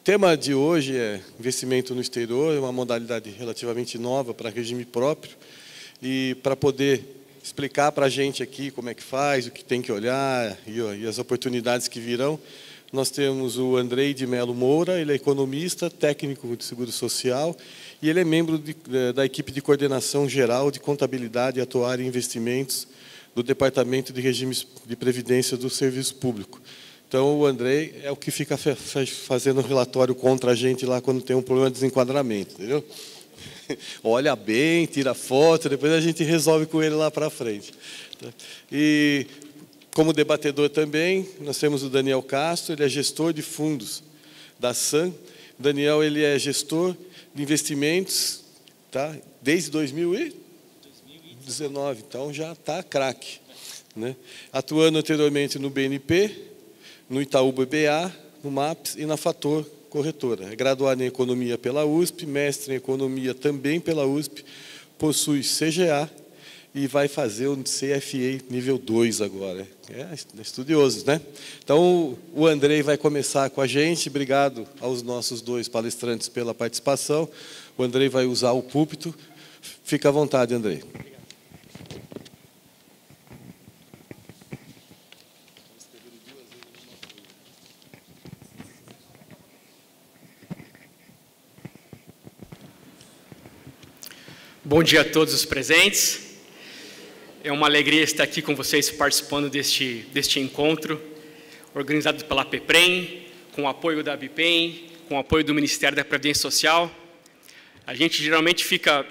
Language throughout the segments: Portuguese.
tema de hoje é investimento no exterior, é uma modalidade relativamente nova para regime próprio. E para poder explicar para a gente aqui como é que faz, o que tem que olhar e as oportunidades que virão, nós temos o Andrei de Melo Moura, ele é economista, técnico de seguro social, e ele é membro da equipe de coordenação geral de contabilidade e atuária em investimentos do Departamento de Regimes de Previdência do Serviço Público. Então, o Andrei é o que fica fazendo relatório contra a gente lá quando tem um problema de desenquadramento, entendeu? Olha bem, tira foto, depois a gente resolve com ele lá para frente. E, como debatedor também, nós temos o Daniel Castro, ele é gestor de fundos da SAM. O Daniel, ele é gestor de investimentos, tá? Desde 2019, então já está craque, né? Atuando anteriormente no BNP, no Itaú BBA, no MAPS e na Fator Corretora. É graduado em Economia pela USP, mestre em Economia também pela USP, possui CGA e vai fazer o CFA nível 2 agora. É estudioso, né? Então, o Andrei vai começar com a gente. Obrigado aos nossos dois palestrantes pela participação. O Andrei vai usar o púlpito. Fica à vontade, Andrei. Bom dia a todos os presentes. É uma alegria estar aqui com vocês participando deste encontro, organizado pela APPREM, com o apoio da ABIPEM, com o apoio do Ministério da Previdência Social. A gente geralmente fica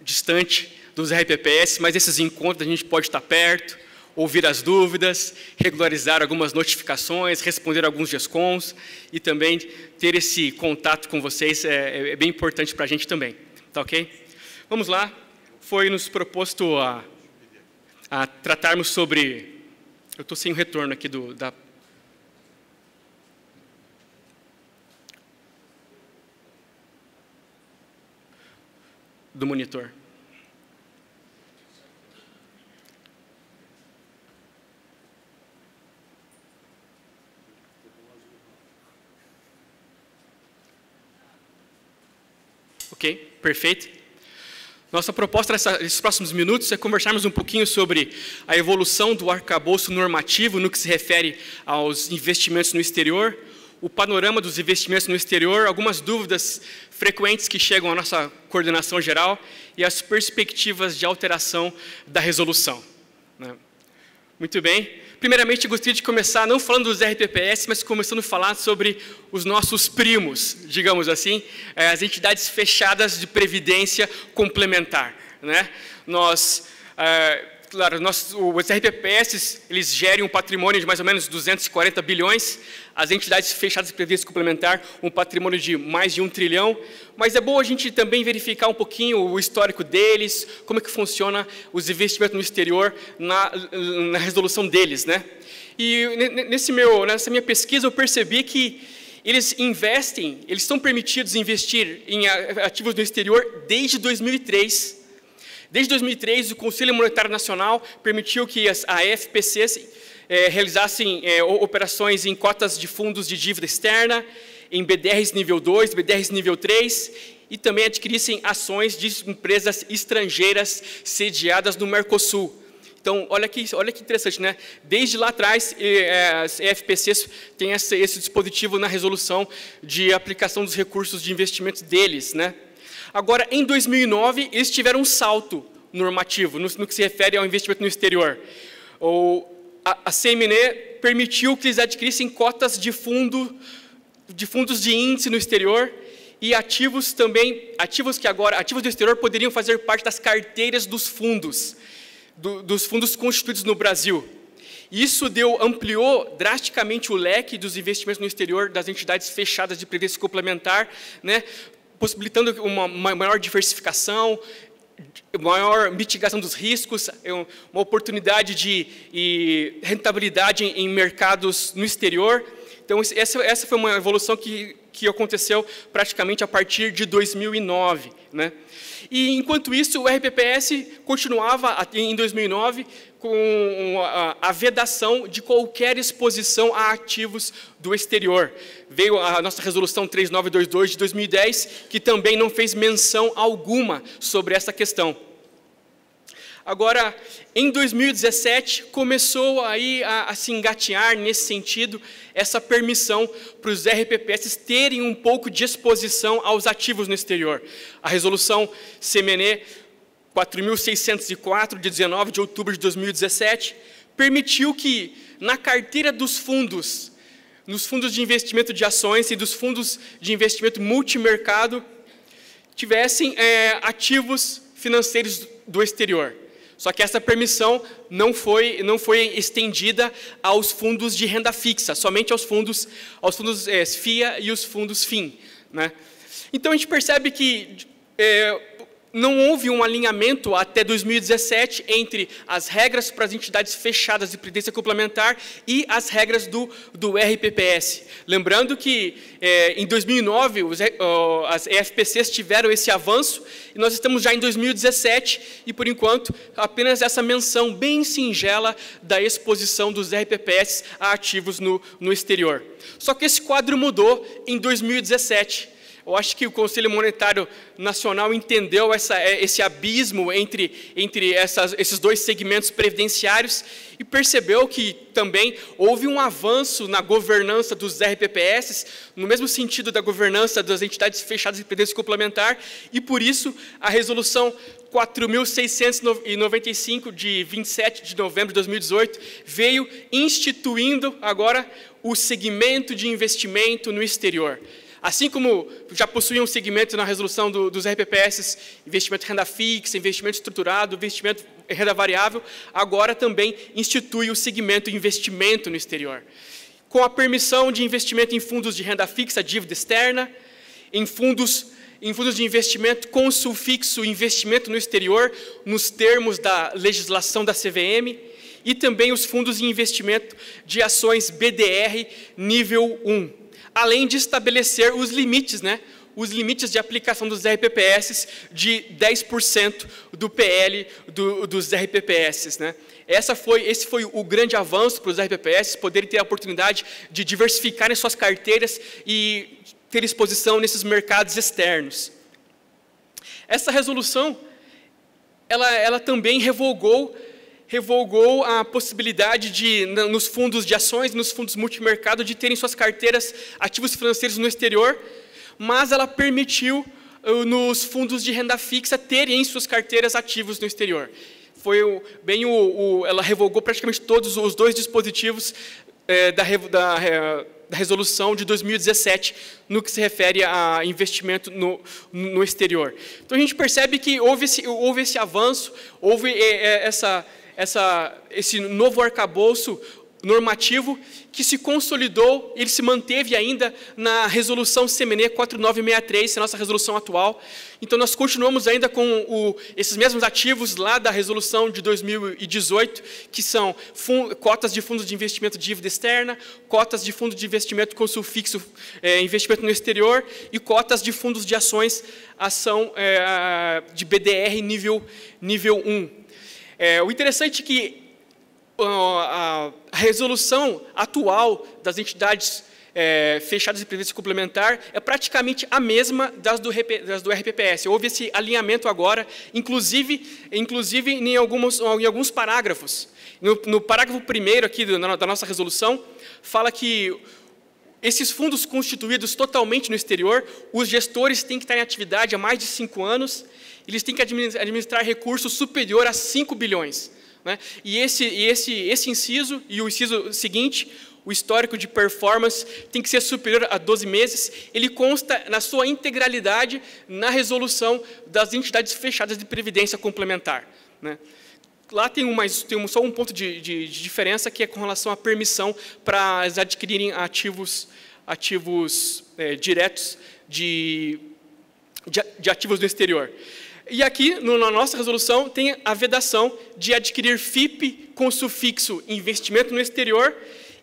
distante dos RPPS, mas esses encontros a gente pode estar perto, ouvir as dúvidas, regularizar algumas notificações, responder alguns GESCONs e também ter esse contato com vocês é bem importante para a gente também. Tá ok? Vamos lá. Foi nos proposto a tratarmos sobre... Eu estou sem o retorno aqui do monitor. Ok, perfeito. Nossa proposta nesses próximos minutos é conversarmos um pouquinho sobre a evolução do arcabouço normativo no que se refere aos investimentos no exterior, o panorama dos investimentos no exterior, algumas dúvidas frequentes que chegam à nossa coordenação geral e as perspectivas de alteração da resolução. Muito bem. Primeiramente, eu gostaria de começar não falando dos RPPS, mas começando a falar sobre os nossos primos, digamos assim, as entidades fechadas de previdência complementar, né? Claro, os RPPS, eles gerem um patrimônio de mais ou menos 240 bilhões, as entidades fechadas de previdência complementar, um patrimônio de mais de 1 trilhão, mas é bom a gente também verificar um pouquinho o histórico deles, como é que funciona os investimentos no exterior na resolução deles, né? E nessa minha pesquisa eu percebi que eles estão permitidos investir em ativos no exterior desde 2003. Desde 2003, o Conselho Monetário Nacional permitiu que as AFPCs realizassem operações em cotas de fundos de dívida externa, em BDRs nível 2, BDRs nível 3, e também adquirissem ações de empresas estrangeiras sediadas no Mercosul. Então, olha que interessante, né? Desde lá atrás, as AFPCs têm esse dispositivo na resolução de aplicação dos recursos de investimentos deles, né? Agora, em 2009, eles tiveram um salto normativo no que se refere ao investimento no exterior. A CMNE permitiu que eles adquirissem cotas de fundos de índice no exterior e ativos do exterior poderiam fazer parte das carteiras dos fundos constituídos no Brasil. Isso ampliou drasticamente o leque dos investimentos no exterior das entidades fechadas de previdência complementar, né? Possibilitando uma maior diversificação, maior mitigação dos riscos, uma oportunidade de rentabilidade em mercados no exterior. Então, essa foi uma evolução que que aconteceu praticamente a partir de 2009, né? E, enquanto isso, o RPPS continuava, em 2009, com a vedação de qualquer exposição a ativos do exterior. Veio a nossa Resolução 3922 de 2010, que também não fez menção alguma sobre essa questão. Agora, em 2017, começou aí a se engatear nesse sentido, essa permissão para os RPPS terem um pouco de exposição aos ativos no exterior. A resolução CMNE 4.604, de 19 de outubro de 2017, permitiu que, na carteira dos fundos, nos fundos de investimento de ações e dos fundos de investimento multimercado, tivessem ativos financeiros do exterior. Só que essa permissão não foi estendida aos fundos de renda fixa, somente aos fundos FIA e os fundos FIM, né? Então, a gente percebe que não houve um alinhamento até 2017 entre as regras para as entidades fechadas de previdência complementar e as regras do RPPS. Lembrando que, em 2009, as EFPCs tiveram esse avanço, e nós estamos já em 2017, e, por enquanto, apenas essa menção bem singela da exposição dos RPPS a ativos no exterior. Só que esse quadro mudou em 2017. Eu acho que o Conselho Monetário Nacional entendeu esse abismo entre esses dois segmentos previdenciários e percebeu que também houve um avanço na governança dos RPPS, no mesmo sentido da governança das entidades fechadas de previdência complementar, e por isso a Resolução 4.695, de 27 de novembro de 2018, veio instituindo agora o segmento de investimento no exterior. Assim como já possuía um segmento na resolução dos RPPS, investimento em renda fixa, investimento estruturado, investimento em renda variável, agora também institui o segmento investimento no exterior. Com a permissão de investimento em fundos de renda fixa, dívida externa, em fundos de investimento com sulfixo investimento no exterior, nos termos da legislação da CVM, e também os fundos de investimento de ações BDR nível 1. Além de estabelecer os limites, né? Os limites de aplicação dos RPPS de 10% do PL dos RPPS, né? Esse foi o grande avanço para os RPPS, poderem ter a oportunidade de diversificarem suas carteiras e ter exposição nesses mercados externos. Essa resolução, ela também revogou a possibilidade de, nos fundos de ações, nos fundos multimercado, de terem suas carteiras ativos financeiros no exterior, mas ela permitiu nos fundos de renda fixa terem em suas carteiras ativos no exterior. Ela revogou praticamente todos os dois dispositivos da resolução de 2017, no que se refere a investimento no exterior. Então, a gente percebe que houve esse avanço, houve esse novo arcabouço normativo que se consolidou, ele se manteve ainda na resolução CMNE 4963, a nossa resolução atual. Então, nós continuamos ainda com esses mesmos ativos lá da resolução de 2018, que são cotas de fundos de investimento de dívida externa, cotas de fundo de investimento com sulfixo, investimento no exterior, e cotas de fundos de ações, ação de BDR nível 1. O interessante é que a resolução atual das entidades fechadas de previdência complementar é praticamente a mesma das do RPPS. Houve esse alinhamento agora, inclusive em alguns parágrafos. No parágrafo 1º aqui da nossa resolução, fala que esses fundos constituídos totalmente no exterior, os gestores têm que estar em atividade há mais de 5 anos, eles têm que administrar recursos superior a 5 bilhões. Né? E esse inciso e o inciso seguinte, o histórico de performance, tem que ser superior a 12 meses, ele consta na sua integralidade na resolução das entidades fechadas de previdência complementar. Né? Lá tem só um ponto de diferença, que é com relação à permissão para eles adquirirem ativos diretos de ativos do exterior. E aqui, na nossa resolução, tem a vedação de adquirir FIP com sufixo investimento no exterior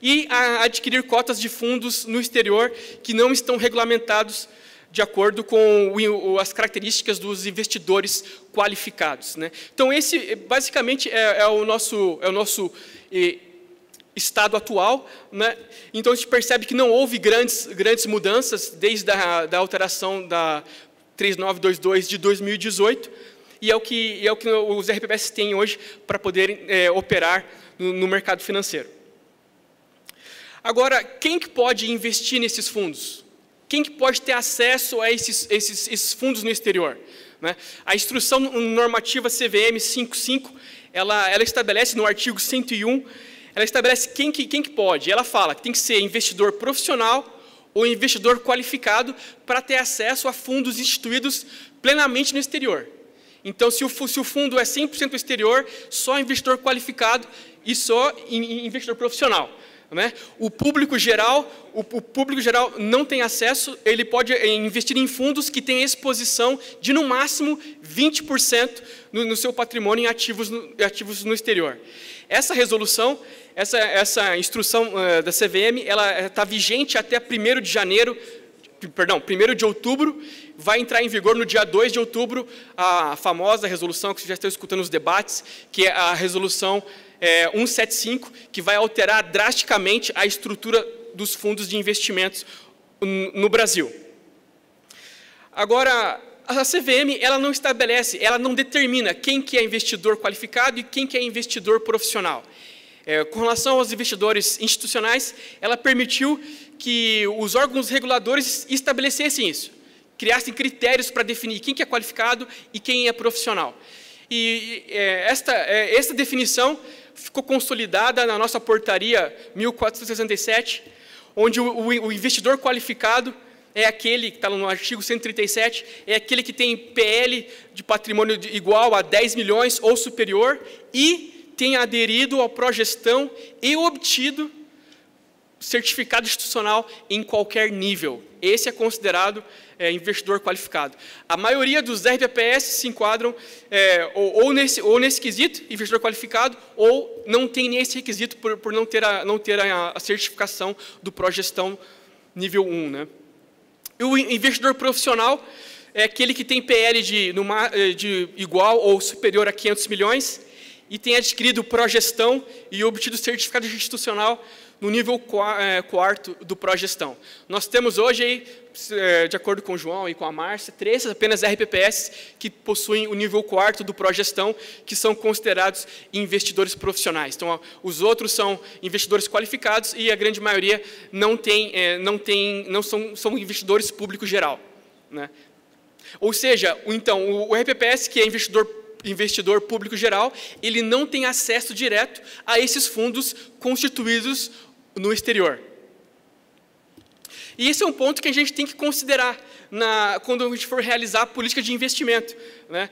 e a adquirir cotas de fundos no exterior que não estão regulamentados de acordo com as características dos investidores qualificados, né? Então, esse basicamente é o nosso estado atual, né? Então, a gente percebe que não houve grandes mudanças desde a alteração da 3922 de 2018, e é o que os RPPS têm hoje para poderem operar no mercado financeiro. Agora, quem que pode investir nesses fundos? Quem que pode ter acesso a esses fundos no exterior, né? A instrução normativa CVM 55, ela estabelece no artigo 101, ela estabelece quem que pode. Ela fala que tem que ser investidor profissional ou investidor qualificado para ter acesso a fundos instituídos plenamente no exterior. Então, se o fundo é 100% exterior, só investidor qualificado e só investidor profissional, né? O público geral não tem acesso, ele pode investir em fundos que têm exposição de, no máximo, 20% no seu patrimônio em ativos no exterior. Essa resolução, essa instrução da CVM, ela está vigente até 1º de outubro, vai entrar em vigor no dia 2 de outubro, a famosa resolução que vocês já estão escutando os debates, que é a resolução 175, que vai alterar drasticamente a estrutura dos fundos de investimentos no Brasil. Agora, a CVM, ela não estabelece, ela não determina quem que é investidor qualificado e quem que é investidor profissional. Com relação aos investidores institucionais, ela permitiu que os órgãos reguladores estabelecessem isso, criassem critérios para definir quem que é qualificado e quem é profissional. E essa definição ficou consolidada na nossa portaria 1467, onde o investidor qualificado é aquele que está no artigo 137, é aquele que tem PL de patrimônio igual a 10 milhões ou superior e tem aderido ao Progestão e obtido certificado institucional em qualquer nível. Esse é considerado investidor qualificado. A maioria dos RPPS se enquadram ou nesse quesito, investidor qualificado, ou não tem nesse requisito por não ter a certificação do Progestão nível 1, né? E o investidor profissional é aquele que tem PL de igual ou superior a 500 milhões e tem adquirido Progestão e obtido certificado institucional no nível 4º do Progestão. Nós temos hoje, aí, de acordo com o João e com a Márcia, 3 apenas RPPS que possuem o nível 4º do Progestão, que são considerados investidores profissionais. Então, os outros são investidores qualificados e a grande maioria são investidores público geral, né? Ou seja, então, o RPPS, que é investidor público geral, ele não tem acesso direto a esses fundos constituídos no exterior. E esse é um ponto que a gente tem que considerar quando a gente for realizar a política de investimento, né?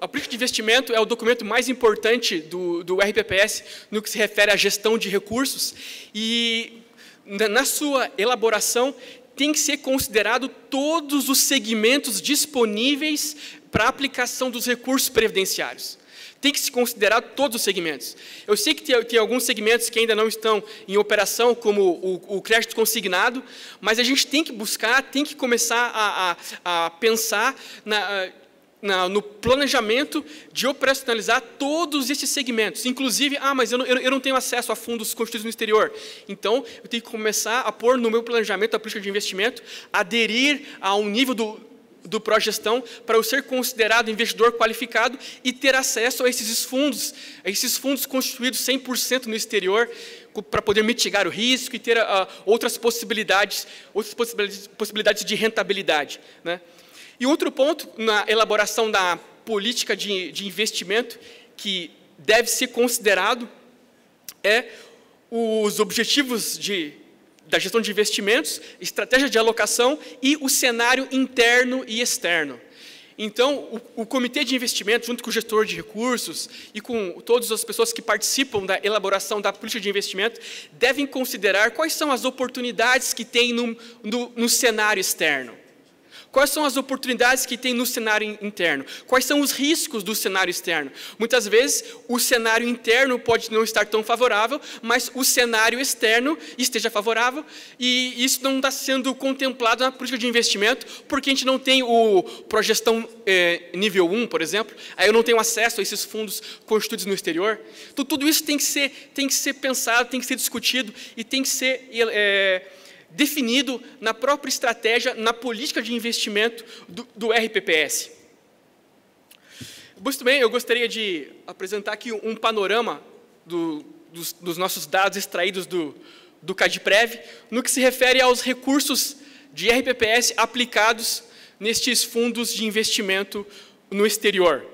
A política de investimento é o documento mais importante do RPPS no que se refere à gestão de recursos e, na sua elaboração, tem que ser considerado todos os segmentos disponíveis para a aplicação dos recursos previdenciários. Tem que se considerar todos os segmentos. Eu sei que tem alguns segmentos que ainda não estão em operação, como o crédito consignado, mas a gente tem que buscar, tem que começar a pensar no planejamento de operacionalizar todos esses segmentos. Inclusive, mas eu não tenho acesso a fundos constituídos no exterior. Então, eu tenho que começar a pôr no meu planejamento da política de investimento, aderir a um nível do Progestão para eu ser considerado investidor qualificado e ter acesso a esses fundos constituídos 100% no exterior, para poder mitigar o risco e ter outras possibilidades de rentabilidade, né? E outro ponto na elaboração da política de investimento que deve ser considerado é os objetivos da gestão de investimentos, estratégia de alocação e o cenário interno e externo. Então, o comitê de investimento, junto com o gestor de recursos e com todas as pessoas que participam da elaboração da política de investimento, devem considerar quais são as oportunidades que tem no cenário externo. Quais são as oportunidades que tem no cenário interno? Quais são os riscos do cenário externo? Muitas vezes, o cenário interno pode não estar tão favorável, mas o cenário externo esteja favorável, e isso não está sendo contemplado na política de investimento, porque a gente não tem o Progestão nível 1, por exemplo, aí eu não tenho acesso a esses fundos constituídos no exterior. Então, tudo isso tem que ser pensado, tem que ser discutido, e tem que ser definido na própria estratégia, na política de investimento do RPPS. Muito bem, eu gostaria de apresentar aqui um panorama dos nossos dados extraídos do CADPREV, no que se refere aos recursos de RPPS aplicados nestes fundos de investimento no exterior.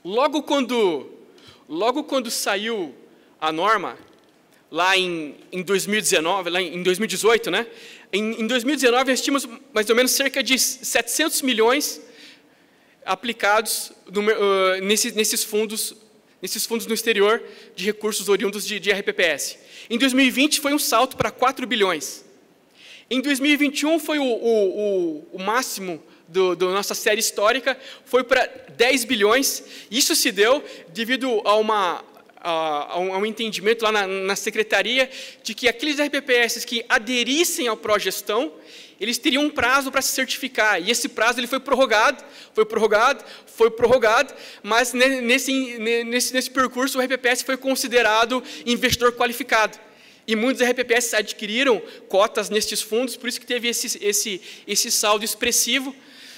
Logo quando saiu a norma, lá em 2019, lá em 2018, né? Em 2019, nós tínhamos mais ou menos cerca de 700 milhões aplicados nesses fundos no exterior de recursos oriundos de RPPS. Em 2020, foi um salto para 4 bilhões. Em 2021, foi o máximo da nossa série histórica, foi para 10 bilhões. Isso se deu devido a um entendimento lá na secretaria de que aqueles RPPS que aderissem ao Progestão, eles teriam um prazo para se certificar, e esse prazo ele foi prorrogado, mas nesse percurso o RPPS foi considerado investidor qualificado. E muitos RPPS adquiriram cotas nestes fundos, por isso que teve esse saldo expressivo.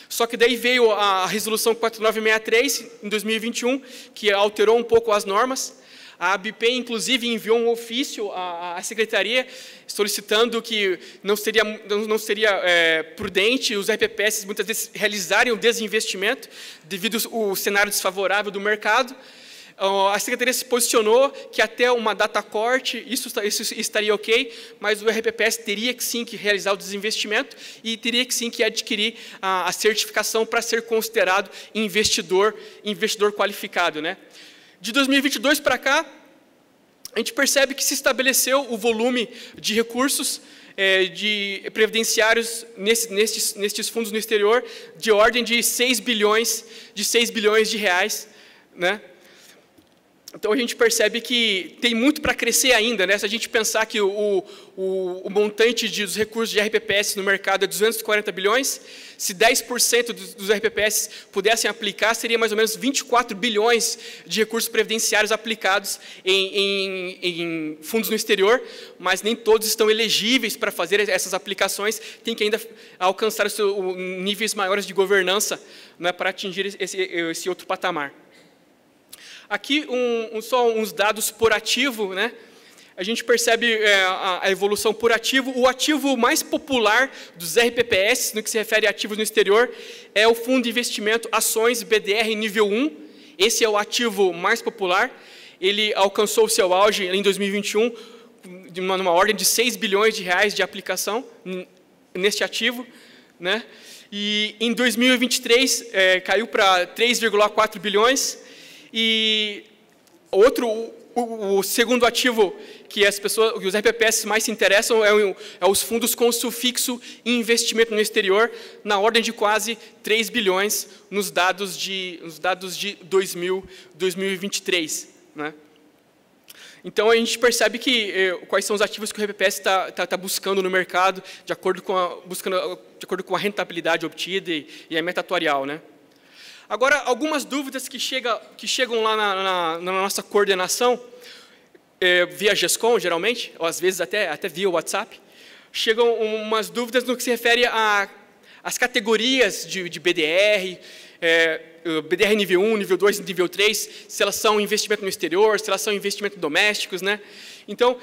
Só que daí veio a resolução 4963, em 2021, que alterou um pouco as normas. A ABP, inclusive, enviou um ofício à secretaria solicitando que não seria prudente os RPPS muitas vezes realizarem o desinvestimento devido ao cenário desfavorável do mercado. A secretaria se posicionou que até uma data corte isso estaria ok, mas o RPPS teria que sim que realizar o desinvestimento e teria que sim que adquirir a certificação para ser considerado investidor qualificado, né? De 2022 para cá, a gente percebe que se estabeleceu o volume de recursos de previdenciários nestes fundos no exterior de ordem de 6 bilhões de reais, né? Então, a gente percebe que tem muito para crescer ainda, né? Se a gente pensar que o montante dos recursos de RPPS no mercado é 240 bilhões, se 10% dos RPPS pudessem aplicar, seria mais ou menos 24 bilhões de recursos previdenciários aplicados em fundos no exterior, mas nem todos estão elegíveis para fazer essas aplicações, tem que ainda alcançar níveis maiores de governança, né, para atingir esse outro patamar. Aqui, só uns dados por ativo, né? A gente percebe a evolução por ativo. O ativo mais popular dos RPPS, no que se refere a ativos no exterior, é o Fundo de Investimento Ações BDR nível 1. Esse é o ativo mais popular. Ele alcançou o seu auge em 2021, numa ordem de 6 bilhões de reais de aplicação neste ativo, né? E em 2023, caiu para 3,4 bilhões. E o segundo ativo que os RPPS mais se interessam é os fundos com sufixo em investimento no exterior, na ordem de quase 3 bilhões nos dados de 2023. Né? Então, a gente percebe que quais são os ativos que o RPPS está buscando no mercado, de acordo com a rentabilidade obtida e a meta atuarial, né? Agora, algumas dúvidas que chegam lá na nossa coordenação, via GESCOM, geralmente, ou às vezes até via WhatsApp, chegam umas dúvidas no que se refere às categorias de BDR, BDR nível 1, nível 2 e nível 3, se elas são investimento no exterior, se elas são investimentos domésticos, né? Então,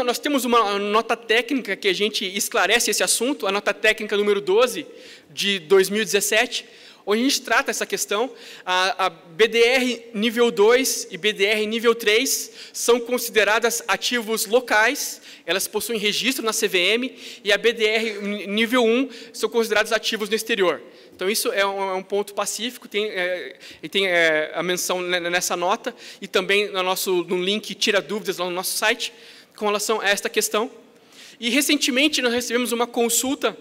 nós temos uma nota técnica que a gente esclarece esse assunto, a nota técnica número 12, de 2017, onde a gente trata essa questão. A BDR nível 2 e BDR nível 3 são consideradas ativos locais, elas possuem registro na CVM, e a BDR nível 1 são considerados ativos no exterior. Então, isso é um ponto pacífico, tem a menção nessa nota, e também no link Tira Dúvidas lá no nosso site, com relação a esta questão. E, recentemente, nós recebemos uma consulta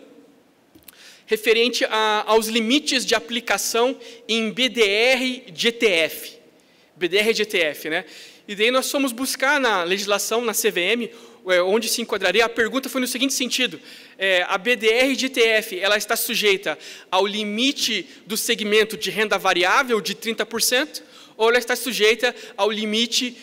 referente aos limites de aplicação em BDR de ETF. BDR de ETF, né? E daí nós fomos buscar na legislação, na CVM, onde se enquadraria. A pergunta foi no seguinte sentido: a BDR de ETF, ela está sujeita ao limite do segmento de renda variável de 30%, ou ela está sujeita ao limite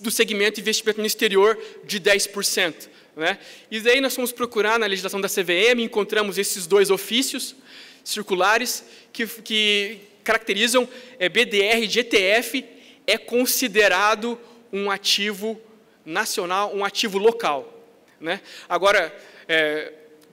do segmento de investimento no exterior de 10%. Né? E daí nós fomos procurar na legislação da CVM, encontramos esses dois ofícios circulares que caracterizam BDR de ETF é considerado um ativo nacional, um ativo local. Né? Agora,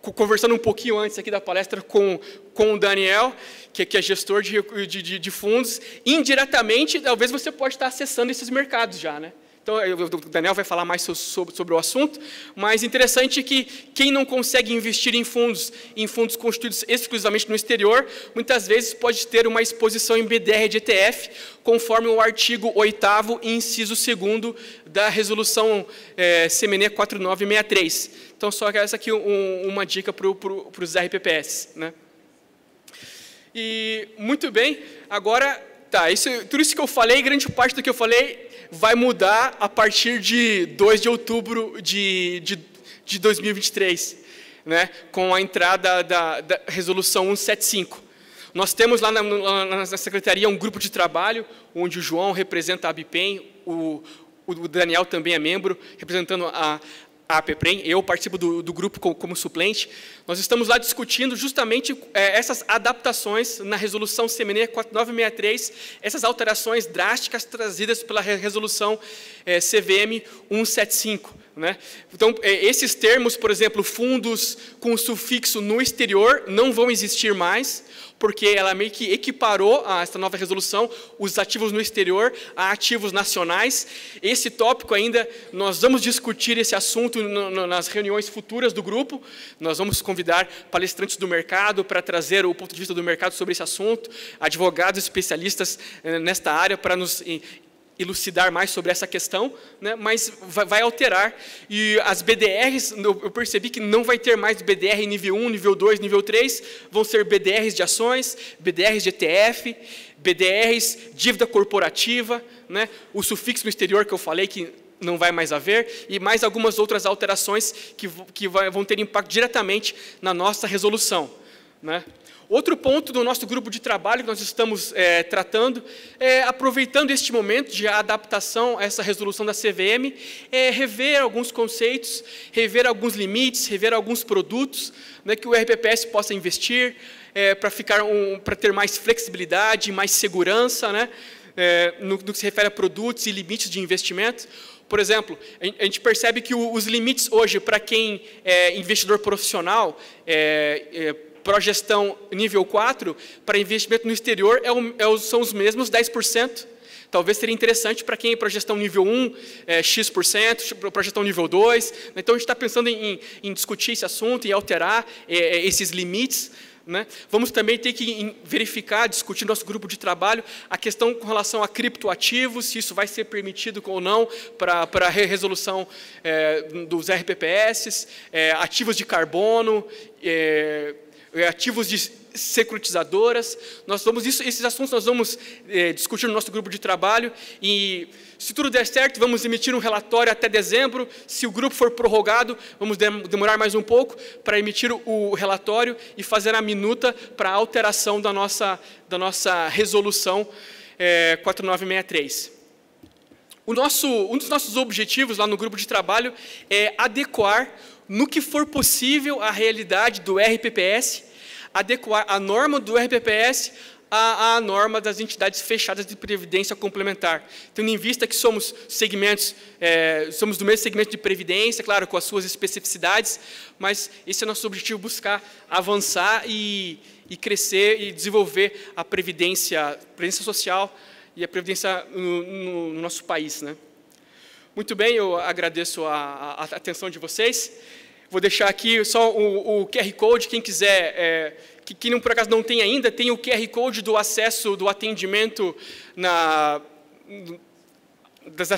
conversando um pouquinho antes aqui da palestra com o Daniel, que é gestor de fundos, indiretamente, talvez você pode estar acessando esses mercados já, né? Então, o Daniel vai falar mais sobre o assunto, mas interessante que quem não consegue investir em fundos constituídos exclusivamente no exterior, muitas vezes pode ter uma exposição em BDR de ETF, conforme o artigo 8º, inciso 2º da resolução CMNE 4963. Então, só essa aqui uma dica para os RPPS. Né? E, muito bem, agora, tá, tudo isso que eu falei, grande parte do que eu falei, vai mudar a partir de 2 de outubro de 2023, né, com a entrada da resolução 175. Nós temos lá na Secretaria um grupo de trabalho, onde o João representa a ABPEM, o Daniel também é membro, representando a APPREM, eu participo do grupo como suplente. Nós estamos lá discutindo justamente essas adaptações na resolução CMNE 4963, essas alterações drásticas trazidas pela resolução CVM 175. Né? Então, esses termos, por exemplo, fundos com sufixo no exterior, não vão existir mais, porque ela meio que equiparou essa nova resolução os ativos no exterior a ativos nacionais. Esse tópico ainda, nós vamos discutir esse assunto nas reuniões futuras do grupo. Nós vamos convidar palestrantes do mercado para trazer o ponto de vista do mercado sobre esse assunto, advogados especialistas nesta área para nos elucidar mais sobre essa questão, né? Mas vai alterar. E as BDRs, eu percebi que não vai ter mais BDR nível 1, nível 2, nível 3, vão ser BDRs de ações, BDRs de ETF, BDRs, dívida corporativa, né? O sufixo no exterior que eu falei que não vai mais haver, e mais algumas outras alterações que vão ter impacto diretamente na nossa resolução. Né? Outro ponto do nosso grupo de trabalho que nós estamos tratando, aproveitando este momento de adaptação a essa resolução da CVM, rever alguns conceitos, rever alguns limites, rever alguns produtos, né, que o RPPS possa investir, para ter mais flexibilidade, mais segurança, né, no que se refere a produtos e limites de investimento. Por exemplo, a gente percebe que os limites hoje, para quem é investidor profissional, progestão nível 4, para investimento no exterior, são os mesmos 10%. Talvez seria interessante para quem é progestão nível 1, X%, progestão nível 2. Então, a gente está pensando em discutir esse assunto, em alterar esses limites. Né? Vamos também ter que verificar, discutir no nosso grupo de trabalho, a questão com relação a criptoativos, se isso vai ser permitido ou não para a resolução dos RPPS, ativos de carbono, ativos de securitizadoras. Esses assuntos nós vamos discutir no nosso grupo de trabalho e, se tudo der certo, vamos emitir um relatório até dezembro. Se o grupo for prorrogado, vamos demorar mais um pouco para emitir o relatório e fazer a minuta para a alteração da nossa resolução 4963. Um dos nossos objetivos lá no grupo de trabalho é adequar, no que for possível, a realidade do RPPS, adequar a norma do RPPS à norma das entidades fechadas de previdência complementar. Tendo em vista que somos somos do mesmo segmento de previdência, claro, com as suas especificidades, mas esse é o nosso objetivo, buscar avançar e crescer e desenvolver a previdência social e a previdência no nosso país. Né? Muito bem, eu agradeço a atenção de vocês. Vou deixar aqui só o QR Code, quem quiser, que por acaso não tem ainda, tem o QR Code do acesso, do atendimento da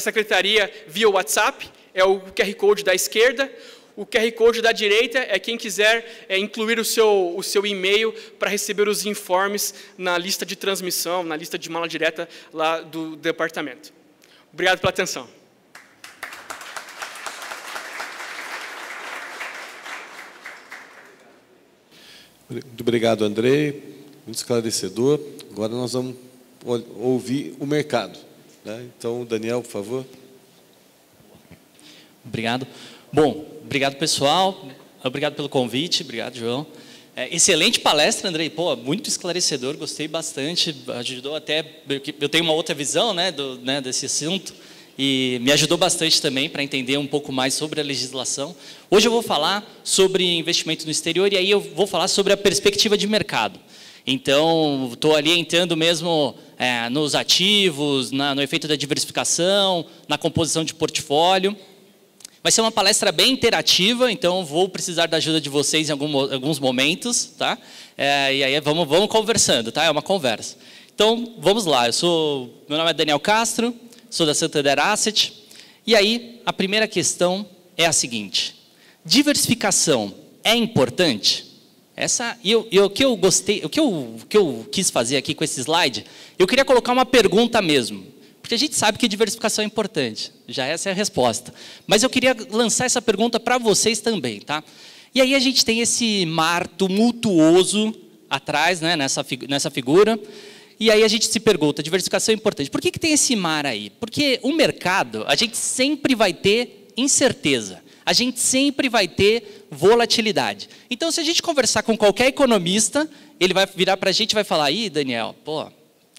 Secretaria via WhatsApp, é o QR Code da esquerda. O QR Code da direita é quem quiser incluir o seu e-mail para receber os informes na lista de transmissão, na lista de mala direta lá do departamento. Obrigado pela atenção. Muito obrigado, Andrei. Muito esclarecedor. Agora nós vamos ouvir o mercado, né? Então, Daniel, por favor. Obrigado. Bom, obrigado, pessoal. Obrigado pelo convite. Obrigado, João. Excelente palestra, Andrei. Pô, muito esclarecedor, gostei bastante. Ajudou até... Eu tenho uma outra visão, né, desse assunto. E me ajudou bastante também para entender um pouco mais sobre a legislação. Hoje eu vou falar sobre investimento no exterior e aí eu vou falar sobre a perspectiva de mercado. Então, estou ali entrando mesmo nos ativos, no efeito da diversificação, na composição de portfólio. Vai ser uma palestra bem interativa, então vou precisar da ajuda de vocês em alguns momentos, tá? E aí vamos conversando, tá? É uma conversa. Então, vamos lá. Meu nome é Daniel Castro, sou da Santander Asset. E aí, a primeira questão é a seguinte: diversificação é importante? O que eu gostei, o que eu quis fazer aqui com esse slide, eu queria colocar uma pergunta mesmo. Porque a gente sabe que diversificação é importante, já essa é a resposta. Mas eu queria lançar essa pergunta para vocês também, tá? E aí a gente tem esse mar tumultuoso atrás, né, nessa figura, e aí a gente se pergunta, diversificação é importante. Por que tem esse mar aí? Porque o mercado, a gente sempre vai ter incerteza, a gente sempre vai ter volatilidade. Então, se a gente conversar com qualquer economista, ele vai virar para a gente e vai falar, ih, Daniel, pô,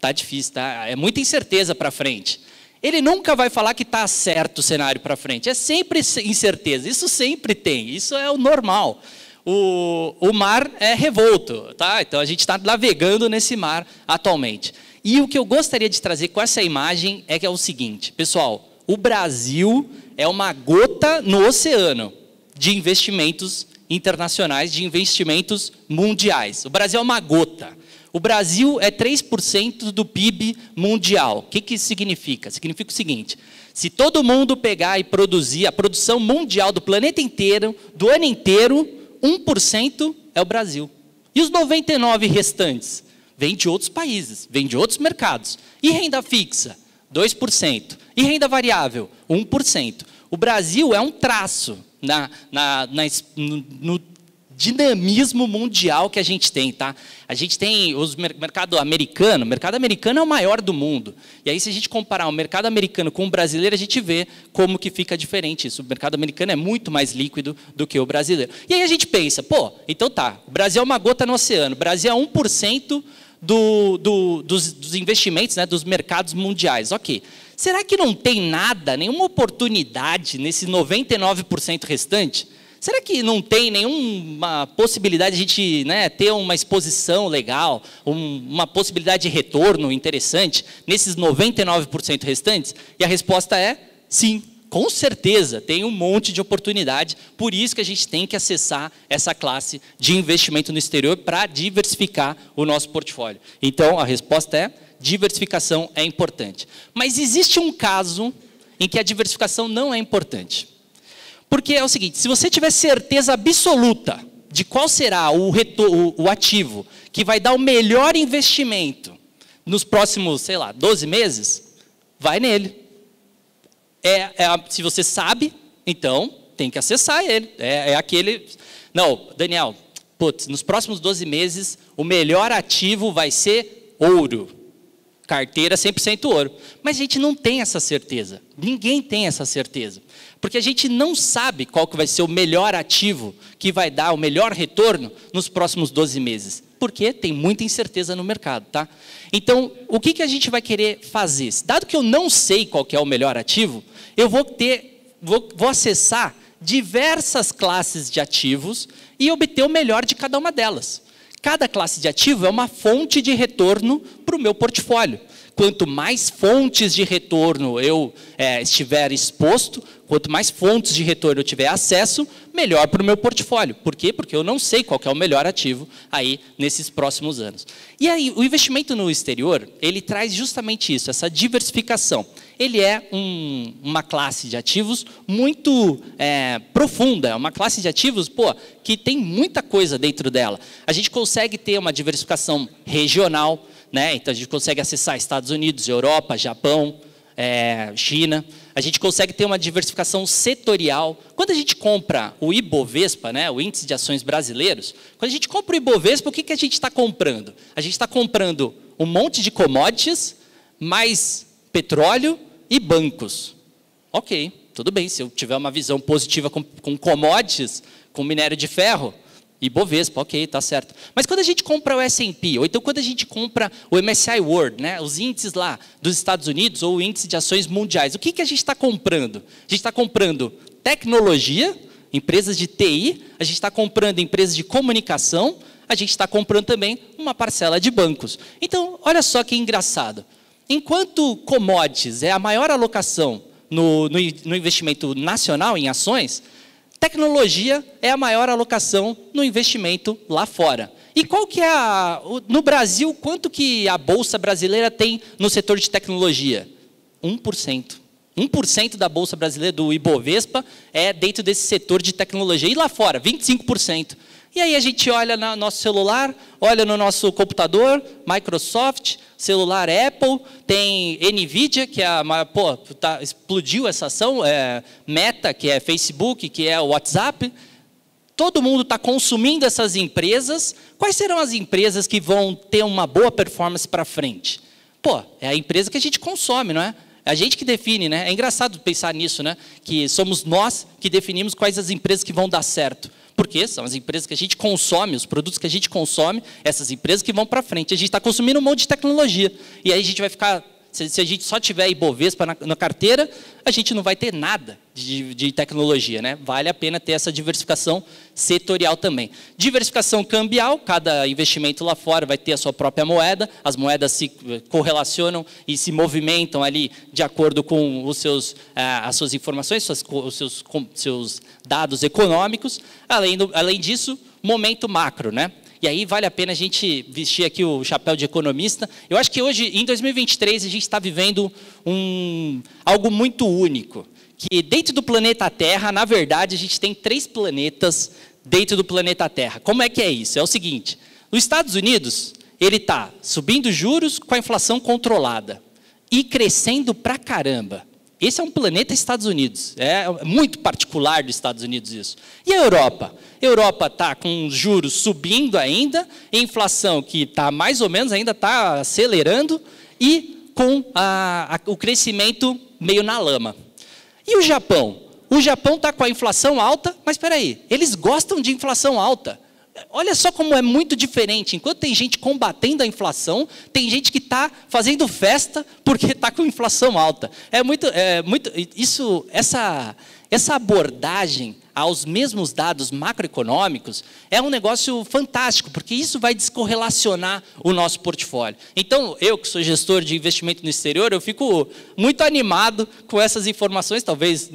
tá difícil, tá? É muita incerteza para frente. Ele nunca vai falar que está certo o cenário para frente. É sempre incerteza. Isso sempre tem. Isso é o normal. O mar é revolto, tá? Então a gente está navegando nesse mar atualmente. E o que eu gostaria de trazer com essa imagem é que é o seguinte, pessoal: o Brasil é uma gota no oceano de investimentos internacionais, de investimentos mundiais. O Brasil é uma gota. O Brasil é 3% do PIB mundial. O que isso significa? Significa o seguinte: se todo mundo pegar e produzir a produção mundial do planeta inteiro, do ano inteiro, 1% é o Brasil. E os 99% restantes? Vêm de outros países, vêm de outros mercados. E renda fixa? 2%. E renda variável? 1%. O Brasil é um traço no dinamismo mundial que a gente tem, tá? A gente tem o mercado americano é o maior do mundo. E aí, se a gente comparar o mercado americano com o brasileiro, a gente vê como que fica diferente isso. O mercado americano é muito mais líquido do que o brasileiro. E aí a gente pensa, pô, então tá, o Brasil é uma gota no oceano, o Brasil é 1% dos investimentos, né, dos mercados mundiais. Ok. Será que não tem nada, nenhuma oportunidade nesse 99% restante? Será que não tem nenhuma possibilidade de a gente, né, ter uma exposição legal, uma possibilidade de retorno interessante nesses 99% restantes? E a resposta é sim, com certeza, tem um monte de oportunidade. Por isso que a gente tem que acessar essa classe de investimento no exterior para diversificar o nosso portfólio. Então, a resposta é: diversificação é importante. Mas existe um caso em que a diversificação não é importante. Porque é o seguinte: se você tiver certeza absoluta de qual será o ativo que vai dar o melhor investimento nos próximos, sei lá, 12 meses, vai nele. Se você sabe, então tem que acessar ele. É aquele... Não, Daniel, putz, nos próximos 12 meses, o melhor ativo vai ser ouro. Carteira 100% ouro. Mas a gente não tem essa certeza. Ninguém tem essa certeza. Porque a gente não sabe qual que vai ser o melhor ativo que vai dar o melhor retorno nos próximos 12 meses. Porque tem muita incerteza no mercado, tá? Então, o que a gente vai querer fazer? Dado que eu não sei qual que é o melhor ativo, eu vou acessar diversas classes de ativos e obter o melhor de cada uma delas. Cada classe de ativo é uma fonte de retorno para o meu portfólio. Quanto mais fontes de retorno eu estiver exposto, quanto mais fontes de retorno eu tiver acesso, melhor para o meu portfólio. Por quê? Porque eu não sei qual que é o melhor ativo aí nesses próximos anos. E aí, o investimento no exterior, ele traz justamente isso, essa diversificação. Ele é uma classe de ativos muito profunda, é uma classe de ativos que tem muita coisa dentro dela. A gente consegue ter uma diversificação regional, né? Então a gente consegue acessar Estados Unidos, Europa, Japão, China. A gente consegue ter uma diversificação setorial. Quando a gente compra o Ibovespa, né, o Índice de Ações Brasileiros, quando a gente compra o Ibovespa, o que a gente está comprando? A gente está comprando um monte de commodities, mais petróleo e bancos. Ok, tudo bem, se eu tiver uma visão positiva com commodities, com minério de ferro, Ibovespa, ok, tá certo. Mas quando a gente compra o S&P, ou então quando a gente compra o MSCI World, né, os índices lá dos Estados Unidos, ou o índice de ações mundiais, o que a gente está comprando? A gente está comprando tecnologia, empresas de TI, a gente está comprando empresas de comunicação, a gente está comprando também uma parcela de bancos. Então, olha só que engraçado. Enquanto commodities é a maior alocação no investimento nacional em ações, tecnologia é a maior alocação no investimento lá fora. E qual que é no Brasil, quanto que a Bolsa Brasileira tem no setor de tecnologia? 1%. 1% da Bolsa Brasileira, do Ibovespa, é dentro desse setor de tecnologia. E lá fora, 25%. E aí a gente olha no nosso celular, olha no nosso computador, Microsoft, celular Apple, tem Nvidia, que é explodiu essa ação, Meta, que é Facebook, que é WhatsApp. Todo mundo está consumindo essas empresas. Quais serão as empresas que vão ter uma boa performance para frente? É a empresa que a gente consome, não é? É a gente que define, né? É engraçado pensar nisso, né? Que somos nós que definimos quais as empresas que vão dar certo. Porque são as empresas que a gente consome, os produtos que a gente consome, essas empresas que vão para frente. A gente está consumindo um monte de tecnologia. E aí a gente vai ficar... Se a gente só tiver Ibovespa na carteira, a gente não vai ter nada de tecnologia, né? Vale a pena ter essa diversificação setorial também. Diversificação cambial, cada investimento lá fora vai ter a sua própria moeda, as moedas se correlacionam e se movimentam ali de acordo com as suas informações, os seus dados econômicos. Além disso, momento macro, né? E aí vale a pena a gente vestir aqui o chapéu de economista. Eu acho que hoje, em 2023, a gente está vivendo algo muito único. Que dentro do planeta Terra, na verdade, a gente tem 3 planetas dentro do planeta Terra. Como é que é isso? É o seguinte, nos Estados Unidos, ele está subindo juros com a inflação controlada e crescendo pra caramba. Esse é um planeta Estados Unidos, é muito particular dos Estados Unidos isso. E a Europa? A Europa está com os juros subindo ainda, a inflação que está mais ou menos ainda está acelerando e com o crescimento meio na lama. E o Japão? O Japão está com a inflação alta, mas espera aí, eles gostam de inflação alta. Olha só como é muito diferente. Enquanto tem gente combatendo a inflação, tem gente que está fazendo festa porque está com inflação alta. Essa abordagem aos mesmos dados macroeconômicos é um negócio fantástico, porque isso vai descorrelacionar o nosso portfólio. Então, eu que sou gestor de investimento no exterior, eu fico muito animado com essas informações, talvez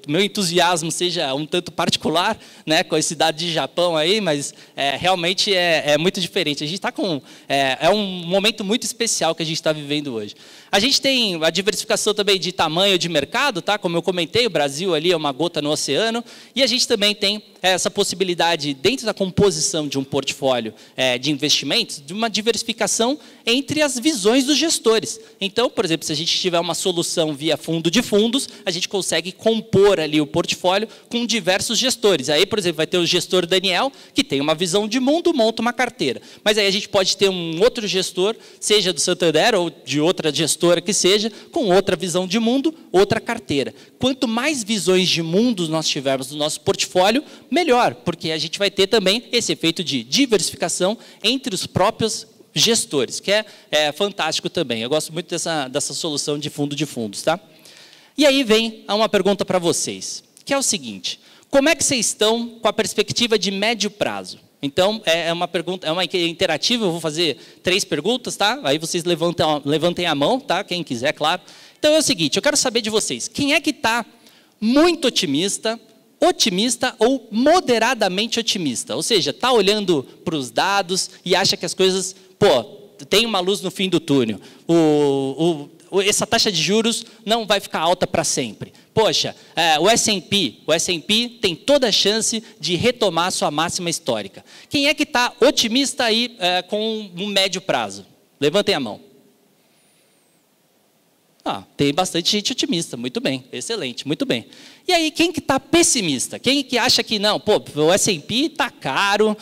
meu entusiasmo seja um tanto particular, né, com a cidade de Japão aí, mas realmente é muito diferente. A gente está é um momento muito especial que a gente está vivendo hoje. A gente tem a diversificação também de tamanho de mercado, tá? Como eu comentei, o Brasil ali é uma gota no oceano, e a gente também tem essa possibilidade, dentro da composição de um portfólio de investimentos, de uma diversificação entre as visões dos gestores. Então, por exemplo, se a gente tiver uma solução via fundo de fundos, a gente consegue compor ali o portfólio com diversos gestores. Aí, por exemplo, vai ter o gestor Daniel, que tem uma visão de mundo, monta uma carteira. Mas aí a gente pode ter um outro gestor, seja do Santander ou de outra gestora que seja, com outra visão de mundo, outra carteira. Quanto mais visões de mundo nós tivermos no nosso portfólio, melhor, porque a gente vai ter também esse efeito de diversificação entre os próprios gestores, que é fantástico também. Eu gosto muito dessa solução de fundo de fundos, tá? E aí vem uma pergunta para vocês, que é o seguinte: como é que vocês estão com a perspectiva de médio prazo? Então, é uma pergunta, é uma interativa, eu vou fazer 3 perguntas, tá? Aí vocês levantem a mão, tá? Quem quiser, claro. Então é o seguinte, eu quero saber de vocês, quem é que está muito otimista ou moderadamente otimista? Ou seja, está olhando para os dados e acha que as coisas, pô, tem uma luz no fim do túnel. Essa taxa de juros não vai ficar alta para sempre. Poxa, o S&P tem toda a chance de retomar sua máxima histórica. Quem é que está otimista aí com um médio prazo? Levantem a mão. Tem bastante gente otimista, muito bem, excelente, muito bem. E aí, quem que está pessimista? Quem que acha que não, pô, o S&P está caro,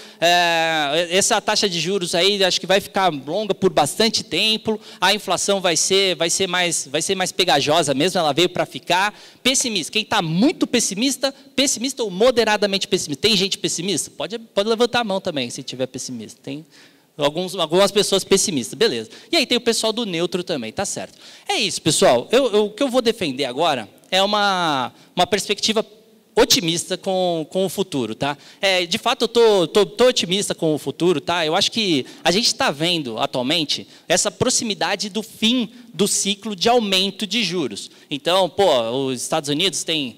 essa taxa de juros aí acho que vai ficar longa por bastante tempo, a inflação vai ser mais pegajosa mesmo, ela veio para ficar. Pessimista, quem está muito pessimista ou moderadamente pessimista? Tem gente pessimista? Pode levantar a mão também, se tiver pessimista. Tem algumas pessoas pessimistas, beleza. E aí tem o pessoal do neutro também, tá certo. É isso, pessoal. O que eu vou defender agora é uma perspectiva otimista com o futuro, tá? De fato, eu tô otimista com o futuro, tá? Eu acho que a gente está vendo atualmente essa proximidade do fim do ciclo de aumento de juros. Então, os Estados Unidos tem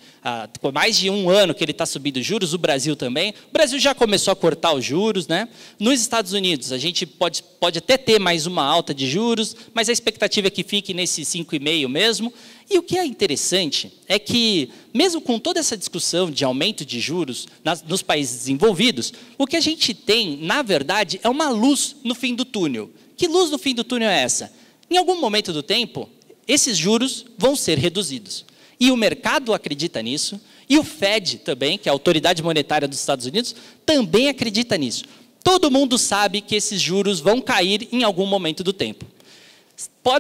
mais de 1 ano que ele está subindo juros, o Brasil também. O Brasil já começou a cortar os juros, né? Nos Estados Unidos, a gente pode até ter mais uma alta de juros, mas a expectativa é que fique nesse 5,5 mesmo. E o que é interessante é que, mesmo com toda essa discussão de aumento de juros nos países desenvolvidos, o que a gente tem, na verdade, é uma luz no fim do túnel. Que luz no fim do túnel é essa? Em algum momento do tempo, esses juros vão ser reduzidos. E o mercado acredita nisso, e o Fed também, que é a autoridade monetária dos Estados Unidos, também acredita nisso. Todo mundo sabe que esses juros vão cair em algum momento do tempo.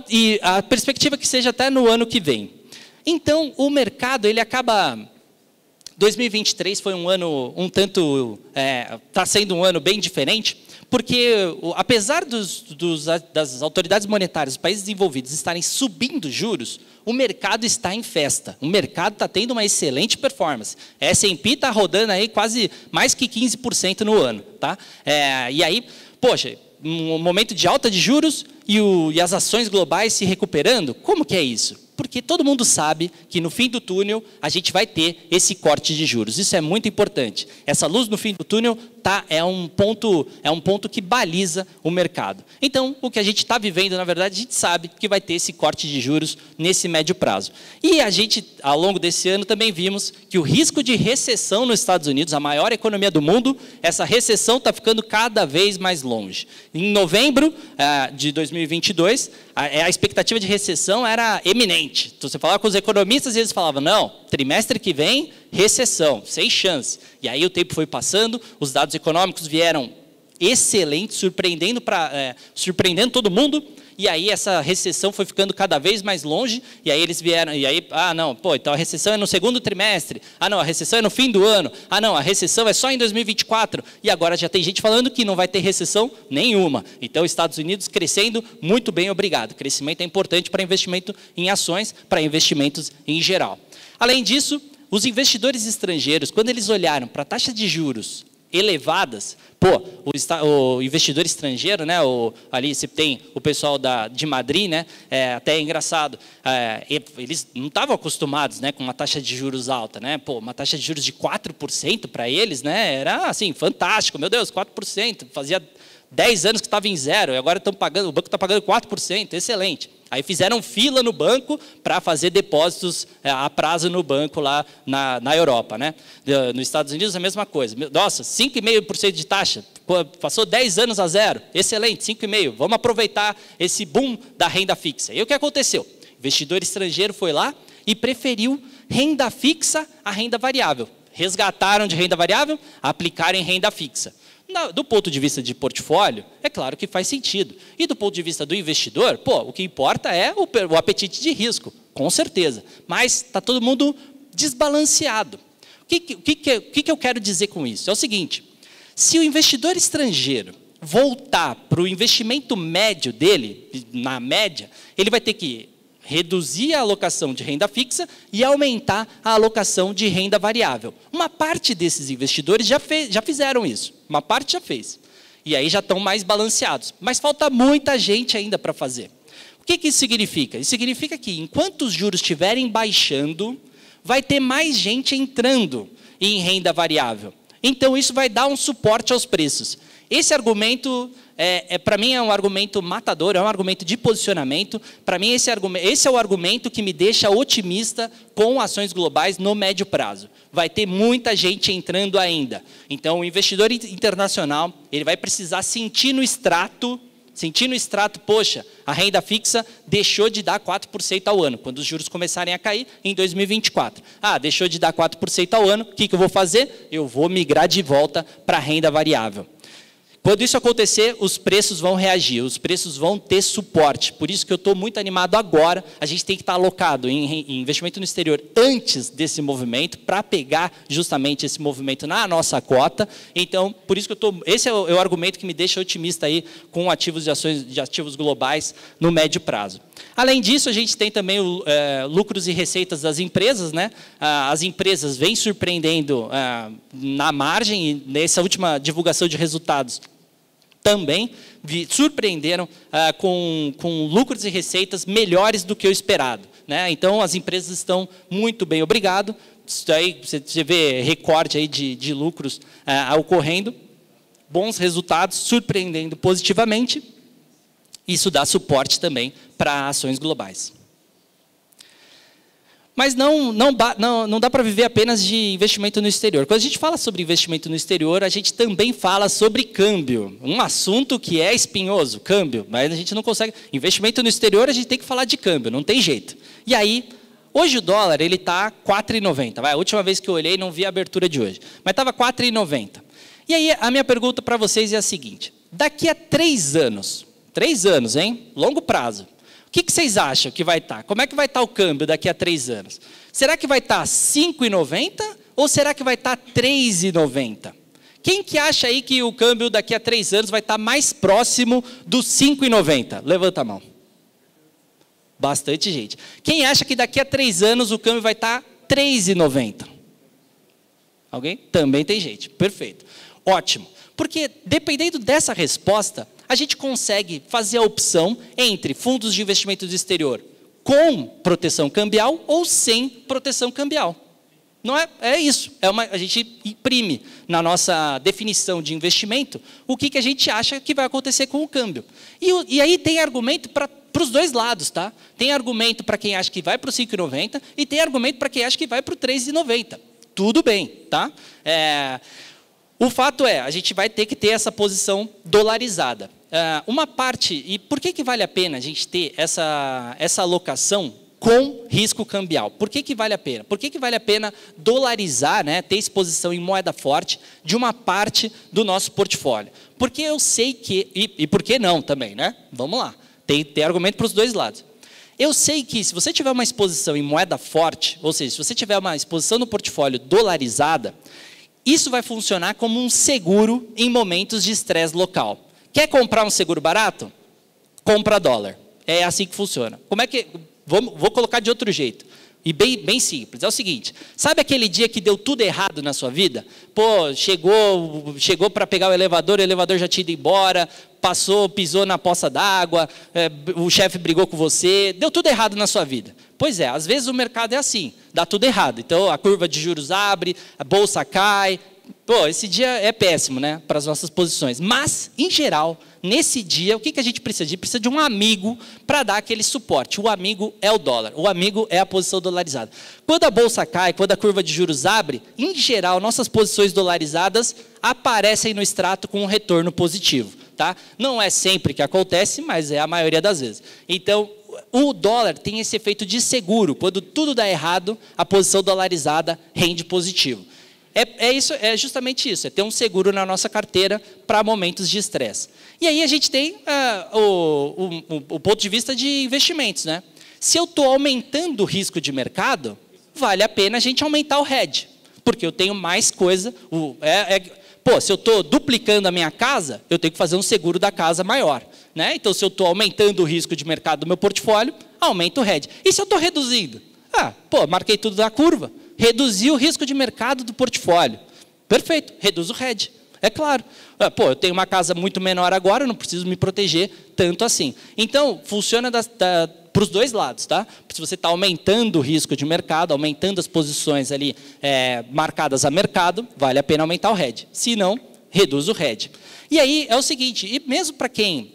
E a perspectiva é que seja até no ano que vem. Então, o mercado, ele acaba... 2023 foi um ano está sendo um ano bem diferente, porque apesar das autoridades monetárias dos países desenvolvidos estarem subindo juros, o mercado está em festa. O mercado está tendo uma excelente performance. A S&P está rodando aí quase mais que 15% no ano. Tá? E aí, poxa, um momento de alta de juros e as ações globais se recuperando, como que é isso? Porque todo mundo sabe que no fim do túnel a gente vai ter esse corte de juros. Isso é muito importante. Essa luz no fim do túnel é um ponto que baliza o mercado. Então, o que a gente está vivendo, na verdade, a gente sabe que vai ter esse corte de juros nesse médio prazo. E a gente, ao longo desse ano, também vimos que o risco de recessão nos Estados Unidos, a maior economia do mundo, essa recessão está ficando cada vez mais longe. Em novembro de 2022, a expectativa de recessão era eminente. Então, você falava com os economistas e eles falavam, não, trimestre que vem, recessão, sem chance. E aí o tempo foi passando, os dados econômicos vieram excelentes, surpreendendo todo mundo, e aí essa recessão foi ficando cada vez mais longe, e aí eles vieram, então a recessão é no segundo trimestre, não, a recessão é no fim do ano, não, a recessão é só em 2024, e agora já tem gente falando que não vai ter recessão nenhuma. Então, Estados Unidos crescendo, muito bem, obrigado. Crescimento é importante para investimento em ações, para investimentos em geral. Além disso, os investidores estrangeiros, quando eles olharam para a taxa de juros elevadas, o investidor estrangeiro, né, ali você tem o pessoal de Madrid, né, até é engraçado, eles não estavam acostumados, né, com uma taxa de juros alta, né, uma taxa de juros de 4% para eles, né, era assim, fantástico, meu Deus, 4%, fazia 10 anos que estava em zero, e agora o banco está pagando 4%, excelente. Aí fizeram fila no banco para fazer depósitos a prazo no banco lá na Europa, né? Nos Estados Unidos a mesma coisa. Nossa, 5,5% de taxa, passou 10 anos a zero, excelente, 5,5%. Vamos aproveitar esse boom da renda fixa. E o que aconteceu? O investidor estrangeiro foi lá e preferiu renda fixa à renda variável. Resgataram de renda variável, aplicaram em renda fixa. Do ponto de vista de portfólio, é claro que faz sentido. E do ponto de vista do investidor, o que importa é o apetite de risco, com certeza. Mas está todo mundo desbalanceado. O que eu quero dizer com isso? É o seguinte, se o investidor estrangeiro voltar para o investimento médio dele, na média, ele vai ter que reduzir a alocação de renda fixa e aumentar a alocação de renda variável. Uma parte desses investidores já fizeram isso, uma parte já fez. E aí já estão mais balanceados. Mas falta muita gente ainda para fazer. O que isso significa? Isso significa que enquanto os juros estiverem baixando, vai ter mais gente entrando em renda variável. Então isso vai dar um suporte aos preços. Esse argumento, para mim, é um argumento matador, é um argumento de posicionamento. Para mim, esse é o argumento que me deixa otimista com ações globais no médio prazo. Vai ter muita gente entrando ainda. Então, o investidor internacional, ele vai precisar sentir no extrato, poxa, a renda fixa deixou de dar 4% ao ano, quando os juros começarem a cair em 2024. Deixou de dar 4% ao ano, o que eu vou fazer? Eu vou migrar de volta para a renda variável. Quando isso acontecer, os preços vão reagir, os preços vão ter suporte. Por isso que eu estou muito animado agora. A gente tem que estar alocado em investimento no exterior antes desse movimento, para pegar justamente esse movimento na nossa cota. Então, por isso que esse é o argumento que me deixa otimista aí com ativos de ativos globais no médio prazo. Além disso, a gente tem também lucros e receitas das empresas, né? As empresas vêm surpreendendo na margem, e nessa última divulgação de resultados também surpreenderam com lucros e receitas melhores do que o esperado, né? Então, as empresas estão muito bem, obrigado. Isso aí, você vê recorde aí de lucros ocorrendo, bons resultados, surpreendendo positivamente. Isso dá suporte também para ações globais. Mas não dá para viver apenas de investimento no exterior. Quando a gente fala sobre investimento no exterior, a gente também fala sobre câmbio. Um assunto que é espinhoso, câmbio. Mas a gente não consegue... Investimento no exterior, a gente tem que falar de câmbio, não tem jeito. E aí, hoje o dólar está 4,90. A última vez que eu olhei, não vi a abertura de hoje. Mas estava 4,90. E aí, a minha pergunta para vocês é a seguinte. Daqui a 3 anos, 3 anos, hein? Longo prazo. O que vocês acham que vai estar? Como é que vai estar o câmbio daqui a 3 anos? Será que vai estar 5,90 ou será que vai estar 3,90? Quem que acha aí que o câmbio daqui a 3 anos vai estar mais próximo dos 5,90? Levanta a mão. Bastante gente. Quem acha que daqui a 3 anos o câmbio vai estar 3,90? Alguém? Também tem gente. Perfeito. Ótimo. Porque dependendo dessa resposta, a gente consegue fazer a opção entre fundos de investimento do exterior com proteção cambial ou sem proteção cambial. Não é isso. A gente imprime na nossa definição de investimento o que a gente acha que vai acontecer com o câmbio. E aí tem argumento para os dois lados, tá? Tem argumento para quem acha que vai para o 5,90 e tem argumento para quem acha que vai para o 3,90. Tudo bem, tá? O fato é, a gente vai ter que ter essa posição dolarizada. Uma parte, e por que vale a pena a gente ter essa alocação com risco cambial? Por que vale a pena? Por que vale a pena dolarizar, né, ter exposição em moeda forte de uma parte do nosso portfólio? Porque eu sei que, e por que não também, né? Vamos lá, tem argumento para os dois lados. Eu sei que se você tiver uma exposição em moeda forte, ou seja, se você tiver uma exposição no portfólio dolarizada, isso vai funcionar como um seguro em momentos de estresse local. Quer comprar um seguro barato? Compra dólar. É assim que funciona. Como é que... Vou colocar de outro jeito. E bem simples. É o seguinte, sabe aquele dia que deu tudo errado na sua vida? Pô, chegou para pegar o elevador já tinha ido embora, pisou na poça d'água, o chefe brigou com você, deu tudo errado na sua vida. Pois é, às vezes o mercado é assim, dá tudo errado. Então a curva de juros abre, a bolsa cai. Pô, esse dia é péssimo, né, para as nossas posições. Mas, em geral, nesse dia, o que a gente precisa? A gente precisa de um amigo para dar aquele suporte. O amigo é o dólar, o amigo é a posição dolarizada. Quando a bolsa cai, quando a curva de juros abre, em geral, nossas posições dolarizadas aparecem no extrato com um retorno positivo. Tá? Não é sempre que acontece, mas é a maioria das vezes. Então, o dólar tem esse efeito de seguro. Quando tudo dá errado, a posição dolarizada rende positivo. É justamente isso, é ter um seguro na nossa carteira para momentos de estresse. E aí a gente tem o ponto de vista de investimentos, né? Se eu estou aumentando o risco de mercado, vale a pena a gente aumentar o hedge, porque eu tenho mais coisa. Se eu estou duplicando a minha casa, eu tenho que fazer um seguro da casa maior. né? Então, se eu estou aumentando o risco de mercado do meu portfólio, aumento o hedge. E se eu estou reduzindo? Marquei tudo na curva. Reduzi o risco de mercado do portfólio. Perfeito, reduz o hedge. É claro. Eu tenho uma casa muito menor agora, eu não preciso me proteger tanto assim. Então, funciona para os dois lados, tá? Se você está aumentando o risco de mercado, aumentando as posições ali marcadas a mercado, vale a pena aumentar o hedge. Se não, reduz o hedge. E aí é o seguinte, e mesmo para quem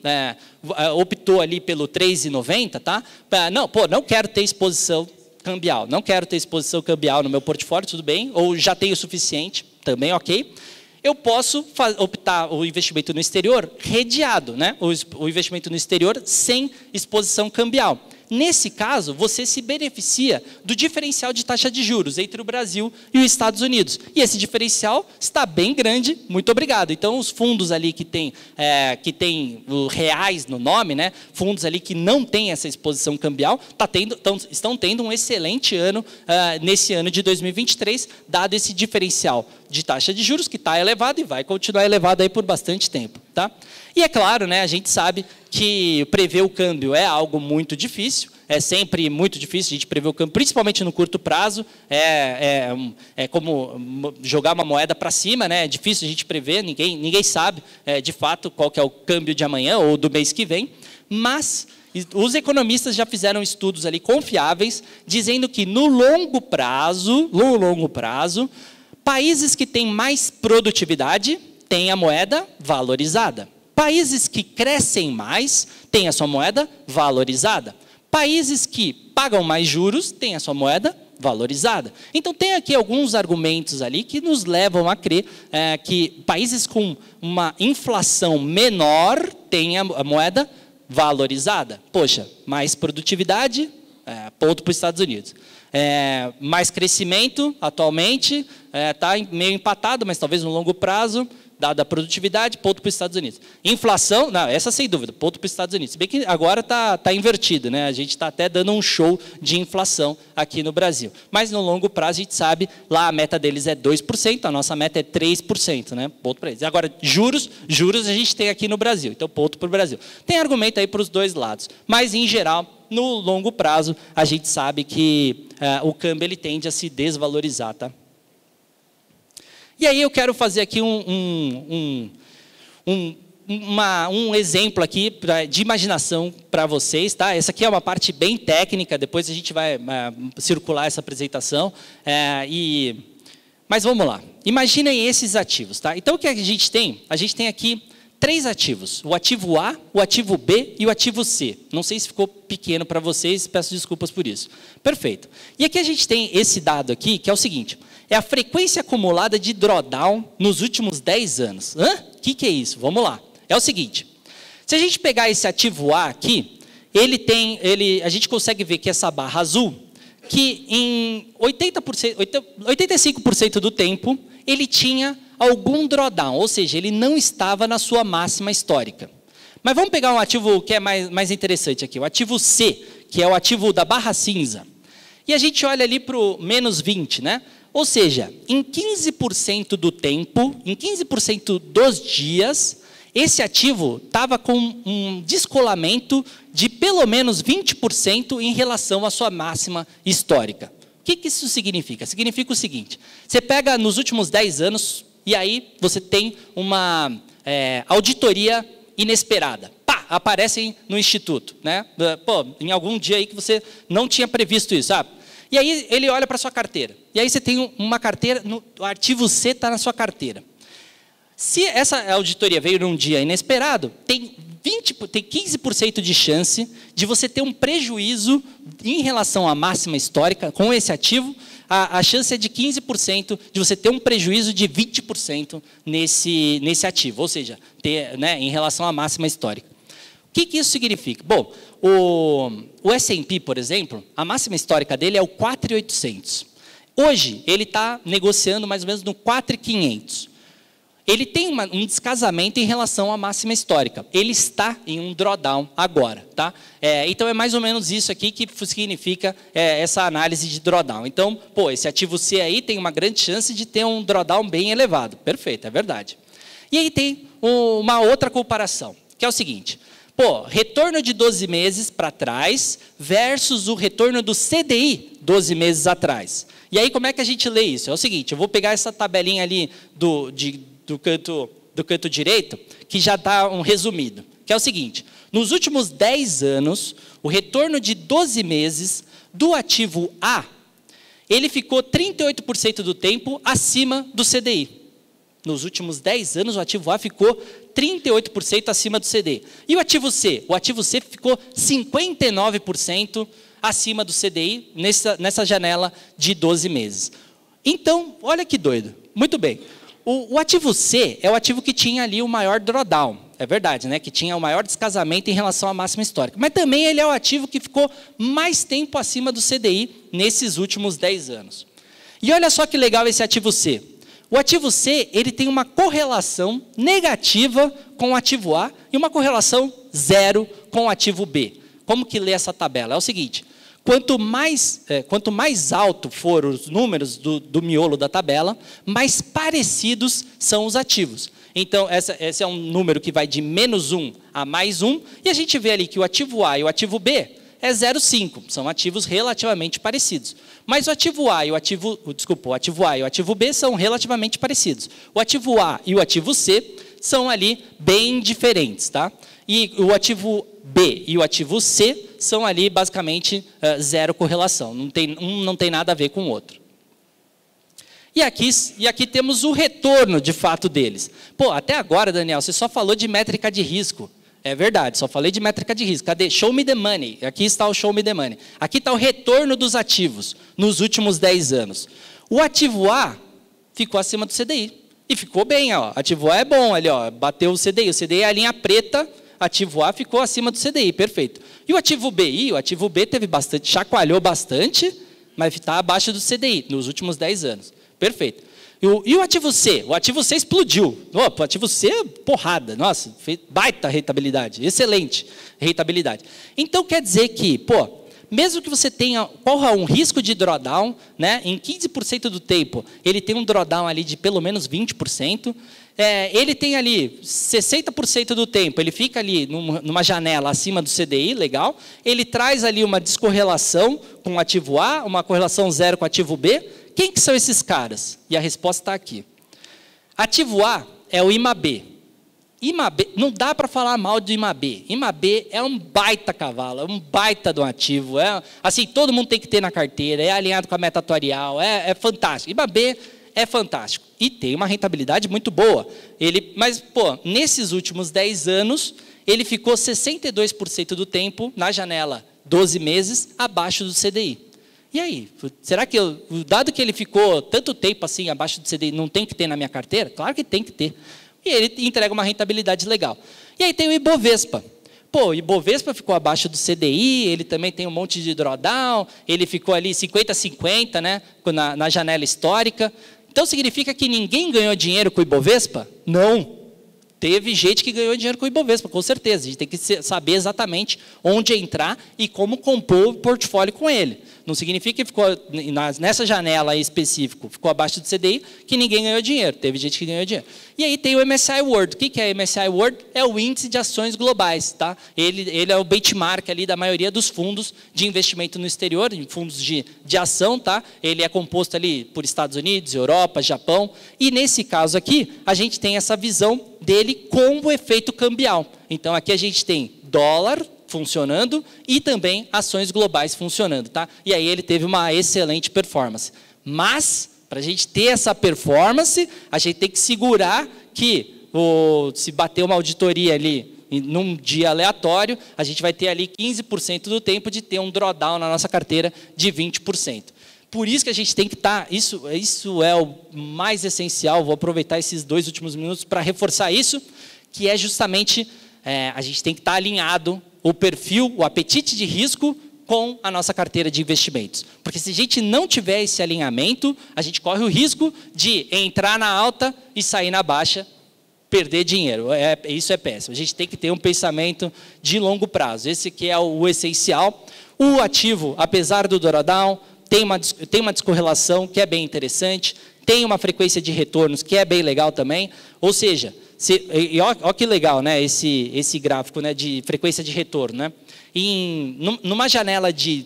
optou ali pelo 3,90, tá? Não quero ter exposição cambial, não quero ter exposição cambial no meu portfólio, tudo bem, ou já tenho o suficiente, também ok. Eu posso optar o investimento no exterior redeado, né? O investimento no exterior sem exposição cambial. Nesse caso, você se beneficia do diferencial de taxa de juros entre o Brasil e os Estados Unidos. E esse diferencial está bem grande, muito obrigado. Então, os fundos ali que tem reais no nome, né? Fundos ali que não têm essa exposição cambial, estão tendo um excelente ano nesse ano de 2023, dado esse diferencial de taxa de juros que está elevado e vai continuar elevado aí por bastante tempo, tá? E é claro, né, a gente sabe que prever o câmbio é algo muito difícil, é sempre muito difícil a gente prever o câmbio, principalmente no curto prazo, é como jogar uma moeda para cima, né? É difícil a gente prever, ninguém sabe de fato qual que é o câmbio de amanhã ou do mês que vem, mas os economistas já fizeram estudos ali confiáveis, dizendo que no longo prazo, países que têm mais produtividade têm a moeda valorizada. Países que crescem mais têm a sua moeda valorizada. Países que pagam mais juros têm a sua moeda valorizada. Então, tem aqui alguns argumentos ali que nos levam a crer que países com uma inflação menor têm a moeda valorizada. Poxa, mais produtividade, ponto para os Estados Unidos. Mais crescimento, atualmente, está meio empatado, mas talvez no longo prazo, dada a produtividade, ponto para os Estados Unidos. Inflação, não, essa sem dúvida, ponto para os Estados Unidos. Se bem que agora está invertido, né? A gente está até dando um show de inflação aqui no Brasil. Mas no longo prazo a gente sabe, lá a meta deles é 2%, a nossa meta é 3%, né? Ponto para eles. Agora, juros a gente tem aqui no Brasil, então ponto para o Brasil. Tem argumento aí para os dois lados, mas em geral, no longo prazo, a gente sabe que o câmbio ele tende a se desvalorizar, tá? E aí eu quero fazer aqui um exemplo aqui de imaginação para vocês, tá? Essa aqui é uma parte bem técnica, depois a gente vai circular essa apresentação. Mas vamos lá. Imaginem esses ativos, tá? Então o que a gente tem? A gente tem aqui 3 ativos, o ativo A, o ativo B e o ativo C. Não sei se ficou pequeno para vocês, peço desculpas por isso. Perfeito. E aqui a gente tem esse dado aqui, que é o seguinte, é a frequência acumulada de drawdown nos últimos 10 anos. O que é isso? Vamos lá. É o seguinte, se a gente pegar esse ativo A aqui, a gente consegue ver que essa barra azul, que em 85% do tempo, ele tinha algum drawdown, ou seja, ele não estava na sua máxima histórica. Mas vamos pegar um ativo que é mais interessante aqui, o ativo C, que é o ativo da barra cinza. E a gente olha ali para o menos 20, né? Ou seja, em 15% do tempo, em 15% dos dias, esse ativo estava com um descolamento de pelo menos 20% em relação à sua máxima histórica. O que isso significa? Significa o seguinte, você pega nos últimos 10 anos, e aí você tem uma auditoria inesperada. Pá, aparecem no instituto, né? Em algum dia aí que você não tinha previsto isso. E aí ele olha para a sua carteira. E aí você tem uma carteira, o ativo C está na sua carteira. Se essa auditoria veio num dia inesperado, tem 15% de chance de você ter um prejuízo em relação à máxima histórica com esse ativo. A chance é de 15% de você ter um prejuízo de 20% nesse ativo, ou seja, em relação à máxima histórica. O que isso significa? Bom, o S&P, por exemplo, a máxima histórica dele é o 4.800. Hoje, ele está negociando mais ou menos no 4.500. Ele tem um descasamento em relação à máxima histórica. Ele está em um drawdown agora, tá? Então, é mais ou menos isso aqui que significa essa análise de drawdown. Então, esse ativo C aí tem uma grande chance de ter um drawdown bem elevado. Perfeito, é verdade. E aí tem uma outra comparação, que é o seguinte. Pô, retorno de 12 meses para trás versus o retorno do CDI 12 meses atrás. E aí, como é que a gente lê isso? É o seguinte, eu vou pegar essa tabelinha ali do canto direito, que já dá um resumido, que é o seguinte, nos últimos 10 anos, o retorno de 12 meses do ativo A, ele ficou 38% do tempo acima do CDI. Nos últimos 10 anos, o ativo A ficou 38% acima do CDI. E o ativo C? O ativo C ficou 59% acima do CDI nessa janela de 12 meses. Então, olha que doido. Muito bem. O ativo C é o ativo que tinha ali o maior drawdown. É verdade, né? Que tinha o maior descasamento em relação à máxima histórica. Mas também ele é o ativo que ficou mais tempo acima do CDI nesses últimos 10 anos. E olha só que legal esse ativo C. O ativo C, ele tem uma correlação negativa com o ativo A e uma correlação zero com o ativo B. Como que lê essa tabela? É o seguinte, quanto mais alto for os números do miolo da tabela, mais parecidos são os ativos. Então, esse é um número que vai de -1 a +1, e a gente vê ali que o ativo A e o ativo B é 0,5, são ativos relativamente parecidos. Mas o ativo A e o ativo B são relativamente parecidos. O ativo A e o ativo C são ali bem diferentes, tá? E o ativo B e o ativo C são ali basicamente zero correlação, um não tem nada a ver com o outro. E aqui temos o retorno de fato deles. Pô, até agora, Daniel, você só falou de métrica de risco. É verdade, só falei de métrica de risco. Cadê? Show me the money. Aqui está o show me the money. Aqui está o retorno dos ativos nos últimos 10 anos. O ativo A ficou acima do CDI. E ficou bem, ó. Ativo A é bom ali, ó. Bateu o CDI. O CDI é a linha preta, ativo A ficou acima do CDI, perfeito. E o ativo B? O ativo B teve bastante, chacoalhou bastante, mas está abaixo do CDI nos últimos 10 anos. Perfeito. E o ativo C? O ativo C explodiu. Opa, o ativo C, porrada. Nossa, baita rentabilidade. Excelente rentabilidade. Então, quer dizer que, pô, mesmo que você corra um risco de drawdown, né, em 15% do tempo, ele tem um drawdown ali de pelo menos 20%, ele tem ali 60% do tempo, ele fica ali numa janela acima do CDI, legal, ele traz ali uma descorrelação com o ativo A, uma correlação zero com o ativo B. Quem que são esses caras? E a resposta está aqui. Ativo A é o IMAB. IMAB, não dá para falar mal do IMAB. IMAB é um baita cavalo, é um baita de um ativo. Assim, todo mundo tem que ter na carteira, é alinhado com a meta atuarial, é fantástico. IMAB é fantástico. E tem uma rentabilidade muito boa. Mas, pô, nesses últimos 10 anos, ele ficou 62% do tempo, na janela 12 meses, abaixo do CDI. E aí, será que o dado que ele ficou tanto tempo assim abaixo do CDI não tem que ter na minha carteira? Claro que tem que ter. E ele entrega uma rentabilidade legal. E aí tem o Ibovespa. Pô, o Ibovespa ficou abaixo do CDI, ele também tem um monte de drawdown, ele ficou ali 50-50, né, na janela histórica. Então significa que ninguém ganhou dinheiro com o Ibovespa? Não. Teve gente que ganhou dinheiro com o Ibovespa, com certeza. A gente tem que saber exatamente onde entrar e como compor o portfólio com ele. Não significa que ficou nessa janela aí específica, ficou abaixo do CDI, que ninguém ganhou dinheiro. Teve gente que ganhou dinheiro. E aí tem o MSCI World. O que é o MSCI World? É o índice de ações globais. Tá? Ele é o benchmark ali da maioria dos fundos de investimento no exterior, fundos de ação. Tá? Ele é composto ali por Estados Unidos, Europa, Japão. E nesse caso aqui, a gente tem essa visão dele com o efeito cambial. Então aqui a gente tem dólar funcionando e também ações globais funcionando, tá? E aí ele teve uma excelente performance. Mas, para a gente ter essa performance, a gente tem que segurar que, se bater uma auditoria ali num dia aleatório, a gente vai ter ali 15% do tempo de ter um drawdown na nossa carteira de 20%. Por isso que a gente tem que estar, isso é o mais essencial, vou aproveitar esses 2 últimos minutos para reforçar isso, que é justamente, a gente tem que estar alinhado o perfil, o apetite de risco com a nossa carteira de investimentos. Porque se a gente não tiver esse alinhamento, a gente corre o risco de entrar na alta e sair na baixa, perder dinheiro. Isso é péssimo. A gente tem que ter um pensamento de longo prazo. Esse aqui é o essencial. O ativo, apesar do drawdown, tem uma descorrelação que é bem interessante, tem uma frequência de retornos que é bem legal também. Ou seja, Olha que legal, né, esse gráfico, né, de frequência de retorno. Né? Numa janela de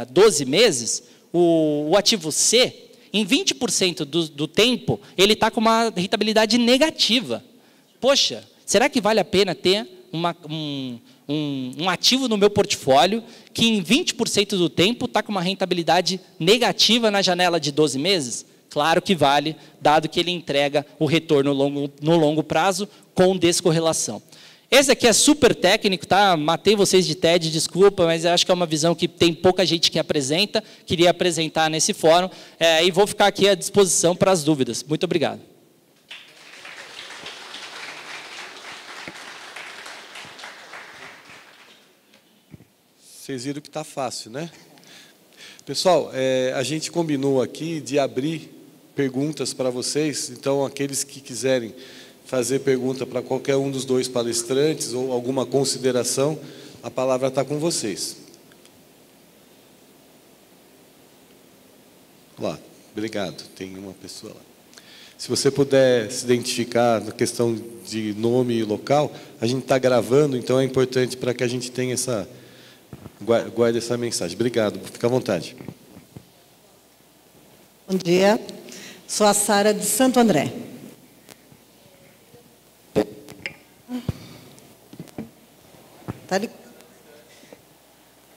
12 meses, o ativo C, em 20% do tempo, ele está com uma rentabilidade negativa. Poxa, será que vale a pena ter um ativo no meu portfólio que em 20% do tempo está com uma rentabilidade negativa na janela de 12 meses? Claro que vale, dado que ele entrega o retorno no longo prazo com descorrelação. Esse aqui é super técnico, tá? Matei vocês de TED, desculpa, mas eu acho que é uma visão que tem pouca gente que apresenta, queria apresentar nesse fórum, e vou ficar aqui à disposição para as dúvidas. Muito obrigado. Vocês viram que está fácil, né? Pessoal, a gente combinou aqui de abrir perguntas para vocês, então aqueles que quiserem fazer pergunta para qualquer um dos dois palestrantes ou alguma consideração, a palavra está com vocês. Lá, obrigado, tem uma pessoa lá. Se você puder se identificar na questão de nome e local, a gente está gravando, então é importante para que a gente tenha essa... Guarde essa mensagem. Obrigado. Fica à vontade. Bom dia. Sou a Sara de Santo André.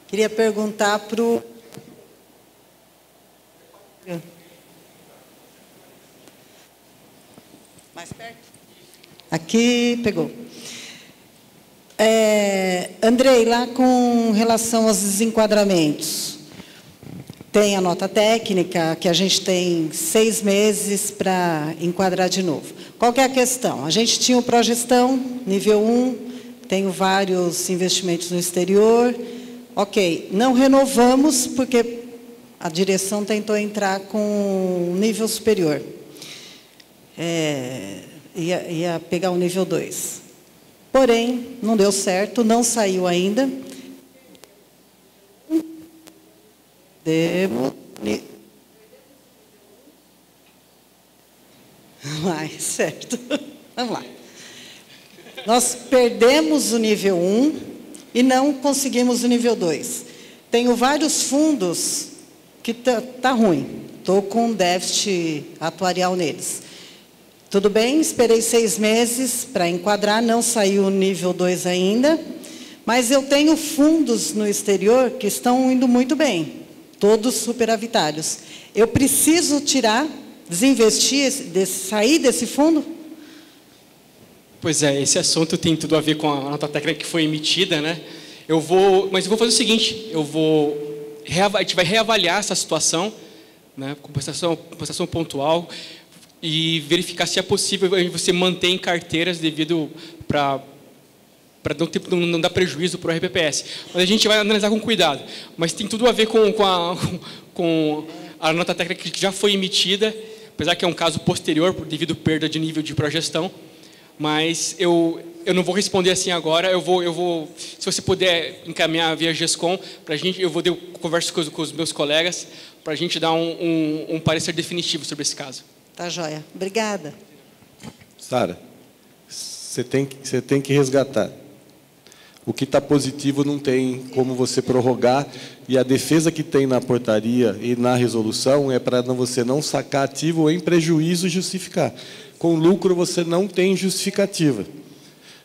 Queria perguntar para o... Mais perto? Aqui, pegou. Andrei, lá com relação aos desenquadramentos, tem a nota técnica, que a gente tem 6 meses para enquadrar de novo. Qual que é a questão? A gente tinha o Progestão, nível 1, tenho vários investimentos no exterior. Ok, não renovamos, porque a direção tentou entrar com um nível superior. Ia pegar o nível 2. Porém, não deu certo, não saiu ainda. Certo. Vamos lá. Nós perdemos o nível 1 e não conseguimos o nível 2. Tenho vários fundos que tá ruim. Estou com um déficit atuarial neles. Tudo bem, esperei 6 meses para enquadrar, não saiu o nível 2 ainda, mas eu tenho fundos no exterior que estão indo muito bem, todos superavitários. Eu preciso tirar, desinvestir, sair desse fundo? Pois é, esse assunto tem tudo a ver com a nota técnica que foi emitida, né? Mas eu vou fazer o seguinte, a gente vai reavaliar essa situação, né, com prestação pontual, e verificar se é possível você manter em carteiras devido para não dar prejuízo para o RPPS. Mas a gente vai analisar com cuidado. Mas tem tudo a ver com a nota técnica que já foi emitida, apesar que é um caso posterior, devido à perda de nível de progestão. Mas eu não vou responder assim agora. Eu vou, se você puder encaminhar via GESCOM, eu converso com os meus colegas para a gente dar um parecer definitivo sobre esse caso. Tá joia. Obrigada. Sara, você tem que resgatar. O que está positivo não tem como você prorrogar, e a defesa que tem na portaria e na resolução é para você não sacar ativo em prejuízo e justificar. Com lucro você não tem justificativa.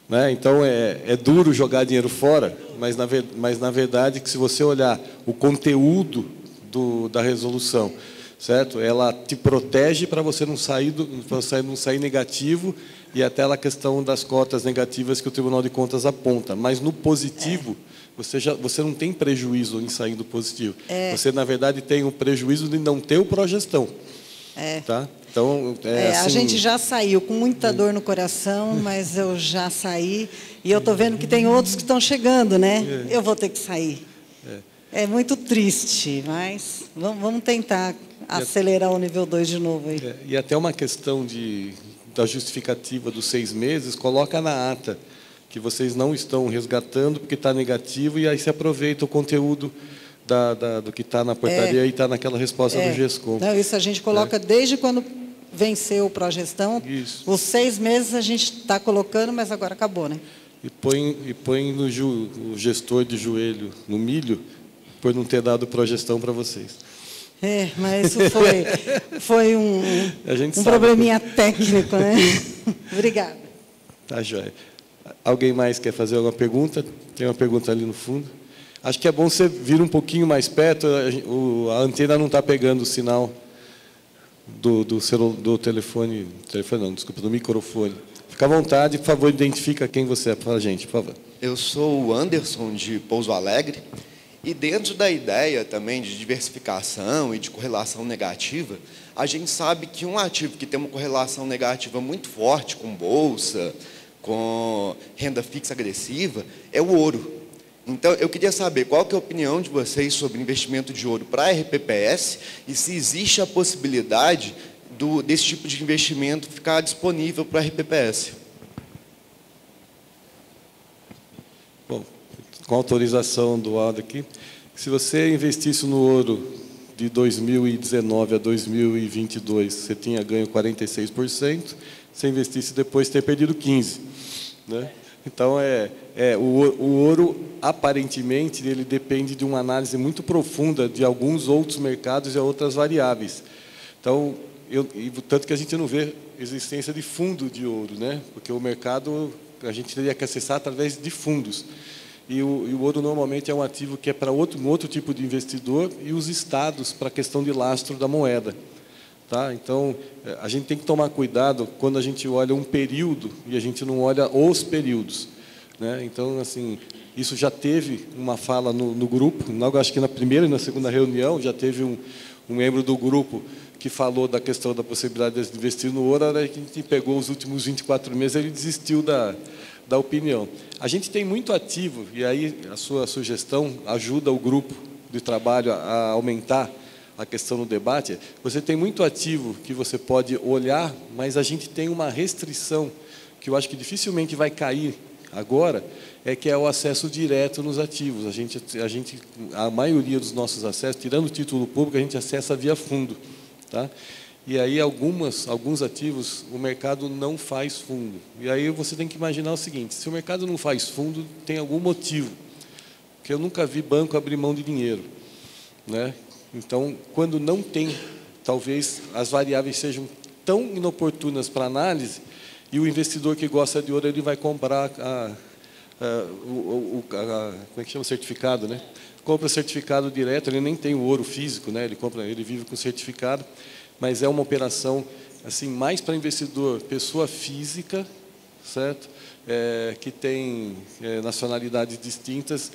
Né? Então é duro jogar dinheiro fora, mas na verdade que se você olhar o conteúdo da resolução, certo? Ela te protege para você não sair negativo, e até a questão das cotas negativas que o Tribunal de Contas aponta. Mas no positivo, você não tem prejuízo em sair do positivo. Você, na verdade, tem o prejuízo de não ter o progestão. Tá? Então, assim, a gente já saiu com muita dor no coração, mas eu já saí, e eu estou vendo que tem outros que estão chegando, né? Eu vou ter que sair. É muito triste, mas vamos tentar acelerar o nível 2 de novo aí. E até uma questão da justificativa dos 6 meses, coloca na ata que vocês não estão resgatando porque está negativo, e aí se aproveita o conteúdo do que está na portaria e está naquela resposta do GESCOM. Não, isso a gente coloca desde quando venceu o Progestão. Isso. Os 6 meses a gente está colocando, mas agora acabou, né? E põe o gestor de joelho no milho por não ter dado Progestão para vocês. Mas isso foi um probleminha técnico, né? Obrigada. Tá, joia. Alguém mais quer fazer alguma pergunta? Tem uma pergunta ali no fundo. Acho que é bom você vir um pouquinho mais perto, a antena não está pegando o sinal do telefone não, desculpa, do microfone. Fica à vontade, por favor, identifica quem você é para a gente, por favor. Eu sou o Anderson, de Pouso Alegre, e dentro da ideia também de diversificação e de correlação negativa, a gente sabe que um ativo que tem uma correlação negativa muito forte com bolsa, com renda fixa agressiva, é o ouro. Então, eu queria saber qual que é a opinião de vocês sobre investimento de ouro para a RPPS e se existe a possibilidade desse tipo de investimento ficar disponível para a RPPS. Bom, com autorização do Aldo aqui, se você investisse no ouro de 2019 a 2022, você tinha ganho 46%, se investisse depois, teria perdido 15%. Né? Então, o ouro, aparentemente, ele depende de uma análise muito profunda de alguns outros mercados e outras variáveis. Então, tanto que a gente não vê existência de fundo de ouro, né? Porque o mercado, a gente teria que acessar através de fundos. E o ouro, normalmente, é um ativo que é para um outro tipo de investidor e os estados para a questão de lastro da moeda. Tá? Então, a gente tem que tomar cuidado quando a gente olha um período e a gente não olha os períodos. Né? Então, assim, isso já teve uma fala no grupo, acho que na primeira e na segunda reunião, já teve um membro do grupo que falou da questão da possibilidade de investir no ouro, a gente pegou os últimos 24 meses, ele desistiu da opinião. A gente tem muito ativo, e aí a sua sugestão ajuda o grupo de trabalho a aumentar a questão no debate. Você tem muito ativo que você pode olhar, mas a gente tem uma restrição que eu acho que dificilmente vai cair agora, que é o acesso direto nos ativos. A maioria dos nossos acessos, tirando o título público, a gente acessa via fundo. Tá? E aí alguns ativos o mercado não faz fundo. E aí você tem que imaginar o seguinte: se o mercado não faz fundo, tem algum motivo. Porque eu nunca vi banco abrir mão de dinheiro. Né? Então, quando não tem, talvez as variáveis sejam tão inoportunas para análise, e o investidor que gosta de ouro, ele vai comprar como é que chama? Certificado, né? Compra certificado direto, ele nem tem o ouro físico, né? Ele vive com certificado, mas é uma operação assim mais para investidor, pessoa física, certo? Que tem nacionalidades distintas.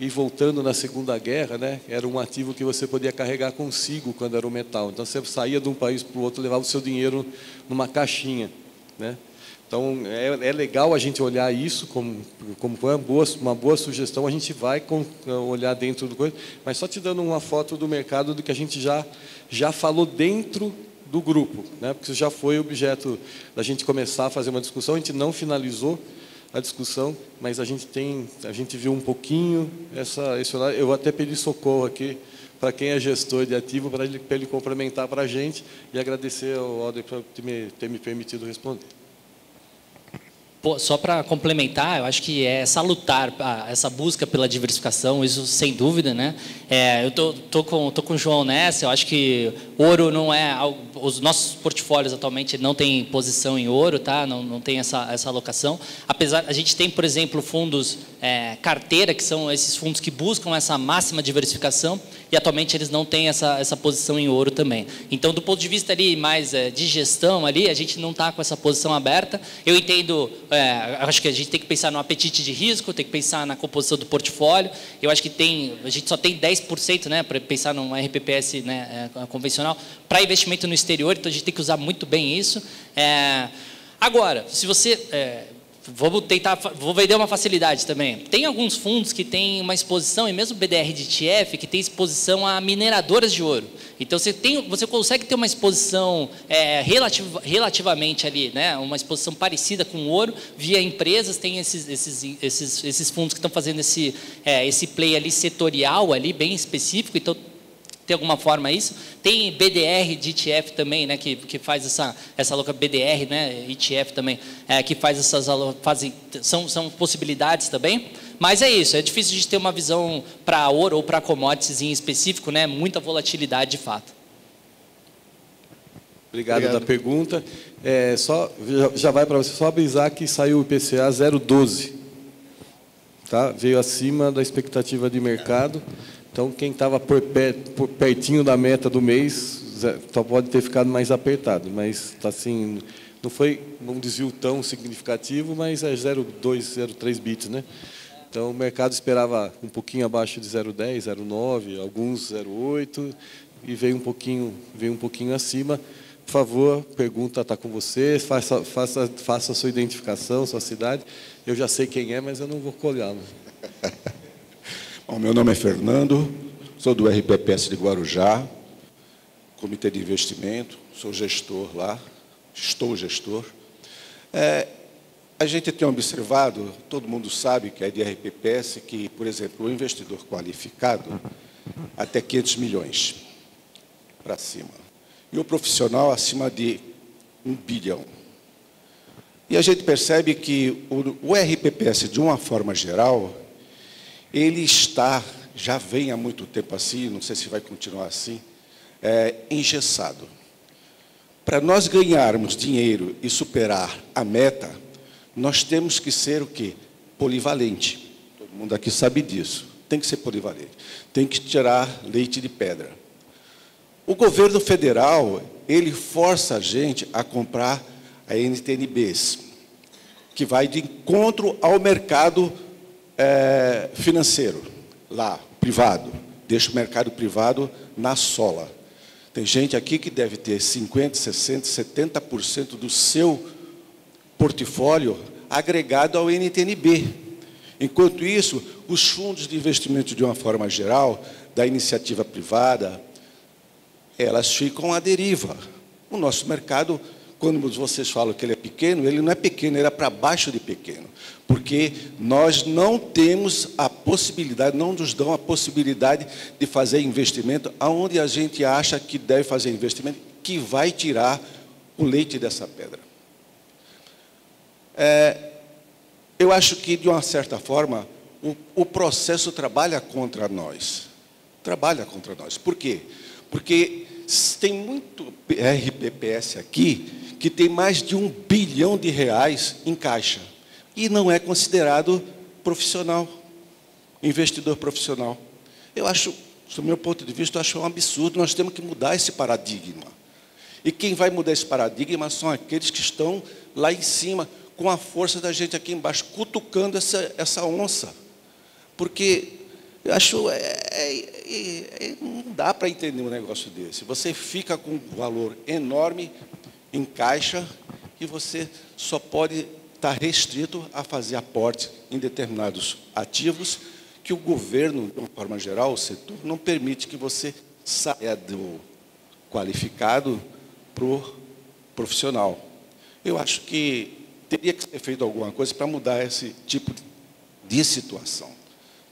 E voltando na Segunda Guerra, né, era um ativo que você podia carregar consigo quando era o metal. Então, você saía de um país para o outro, levava o seu dinheiro numa caixinha. Né? Então, é legal a gente olhar isso como foi uma boa sugestão. A gente vai olhar dentro do coisa, mas só te dando uma foto do mercado do que a gente já falou dentro do grupo. Né? Porque isso já foi objeto da gente começar a fazer uma discussão, a gente não finalizou a discussão, mas a gente viu um pouquinho esse horário. Eu vou até pedir socorro aqui para quem é gestor de ativo, para ele complementar para a gente, e agradecer ao Alder por ter me permitido responder. Só para complementar, eu acho que é salutar essa busca pela diversificação, isso sem dúvida, né? Eu tô com o João nessa. Eu acho que ouro não é os nossos portfólios atualmente não tem posição em ouro, tá? Não tem essa alocação. Apesar, a gente tem, por exemplo, fundos carteira, que são esses fundos que buscam essa máxima diversificação, e atualmente eles não têm essa posição em ouro também. Então, do ponto de vista ali mais de gestão ali, a gente não está com essa posição aberta. Eu entendo. Acho que a gente tem que pensar no apetite de risco, tem que pensar na composição do portfólio. Eu acho que a gente só tem 10%, né, para pensar num RPPS, né, convencional, para investimento no exterior, então a gente tem que usar muito bem isso. Agora, se você... vou vender uma facilidade também. Tem alguns fundos que têm uma exposição, e mesmo o BDR de ETF, que tem exposição a mineradoras de ouro. Então, você consegue ter uma exposição relativamente ali, né, uma exposição parecida com o ouro, via empresas. Tem esses fundos que estão fazendo esse play ali setorial, ali, bem específico. Então, Tem alguma forma isso? Tem BDR de ETF também, né, que faz essa louca BDR, né, ETF também, que faz são possibilidades também. Mas é isso, é difícil de ter uma visão para ouro ou para commodities em específico, né, muita volatilidade de fato. Obrigado da pergunta. Já vai para você só avisar que saiu o IPCA 0,12. Tá? Veio acima da expectativa de mercado. Então, quem estava por pertinho da meta do mês, só pode ter ficado mais apertado. Mas, assim, não foi um desvio tão significativo, mas é 0,2, 0,3 bits, né? Então, o mercado esperava um pouquinho abaixo de 0,10, 0,9, alguns 0,8, e veio um pouquinho acima. Por favor, pergunta está com você, faça a sua identificação, sua cidade. Eu já sei quem é, mas eu não vou colhá-lo. Bom, meu nome é Fernando, sou do RPPS de Guarujá, Comitê de Investimento, sou gestor lá, estou gestor. A gente tem observado, todo mundo sabe que é de RPPS, que, por exemplo, o investidor qualificado, até 500 milhões para cima. E o profissional acima de 1 bilhão. E a gente percebe que o RPPS, de uma forma geral, ele já vem há muito tempo assim, não sei se vai continuar assim, engessado. Para nós ganharmos dinheiro e superar a meta, nós temos que ser o quê? Polivalente. Todo mundo aqui sabe disso. Tem que ser polivalente. Tem que tirar leite de pedra. O governo federal, ele força a gente a comprar a NTNBs, que vai de encontro ao mercado financeiro, lá, privado. Deixa o mercado privado na sola. Tem gente aqui que deve ter 50%, 60%, 70% do seu portfólio agregado ao NTNB. Enquanto isso, os fundos de investimento, de uma forma geral, da iniciativa privada, elas ficam à deriva. O nosso mercado, quando vocês falam que ele é pequeno, ele não é pequeno, ele é para baixo de pequeno. Porque nós não temos a possibilidade, não nos dão a possibilidade de fazer investimento aonde a gente acha que deve fazer investimento, que vai tirar o leite dessa pedra. Eu acho que, de uma certa forma, o processo trabalha contra nós. Trabalha contra nós. Por quê? Porque tem muito RPPS aqui que tem mais de R$1 bilhão em caixa e não é considerado profissional, investidor profissional. Eu acho, do meu ponto de vista, eu acho um absurdo. Nós temos que mudar esse paradigma. E quem vai mudar esse paradigma são aqueles que estão lá em cima, com a força da gente aqui embaixo, cutucando essa onça. Porque eu acho não dá para entender um negócio desse. Você fica com um valor enorme em caixa e você só pode estar restrito a fazer aporte em determinados ativos que o governo, de uma forma geral, o setor, não permite que você saia do qualificado para o profissional. Eu acho que teria que ser feito alguma coisa para mudar esse tipo de situação.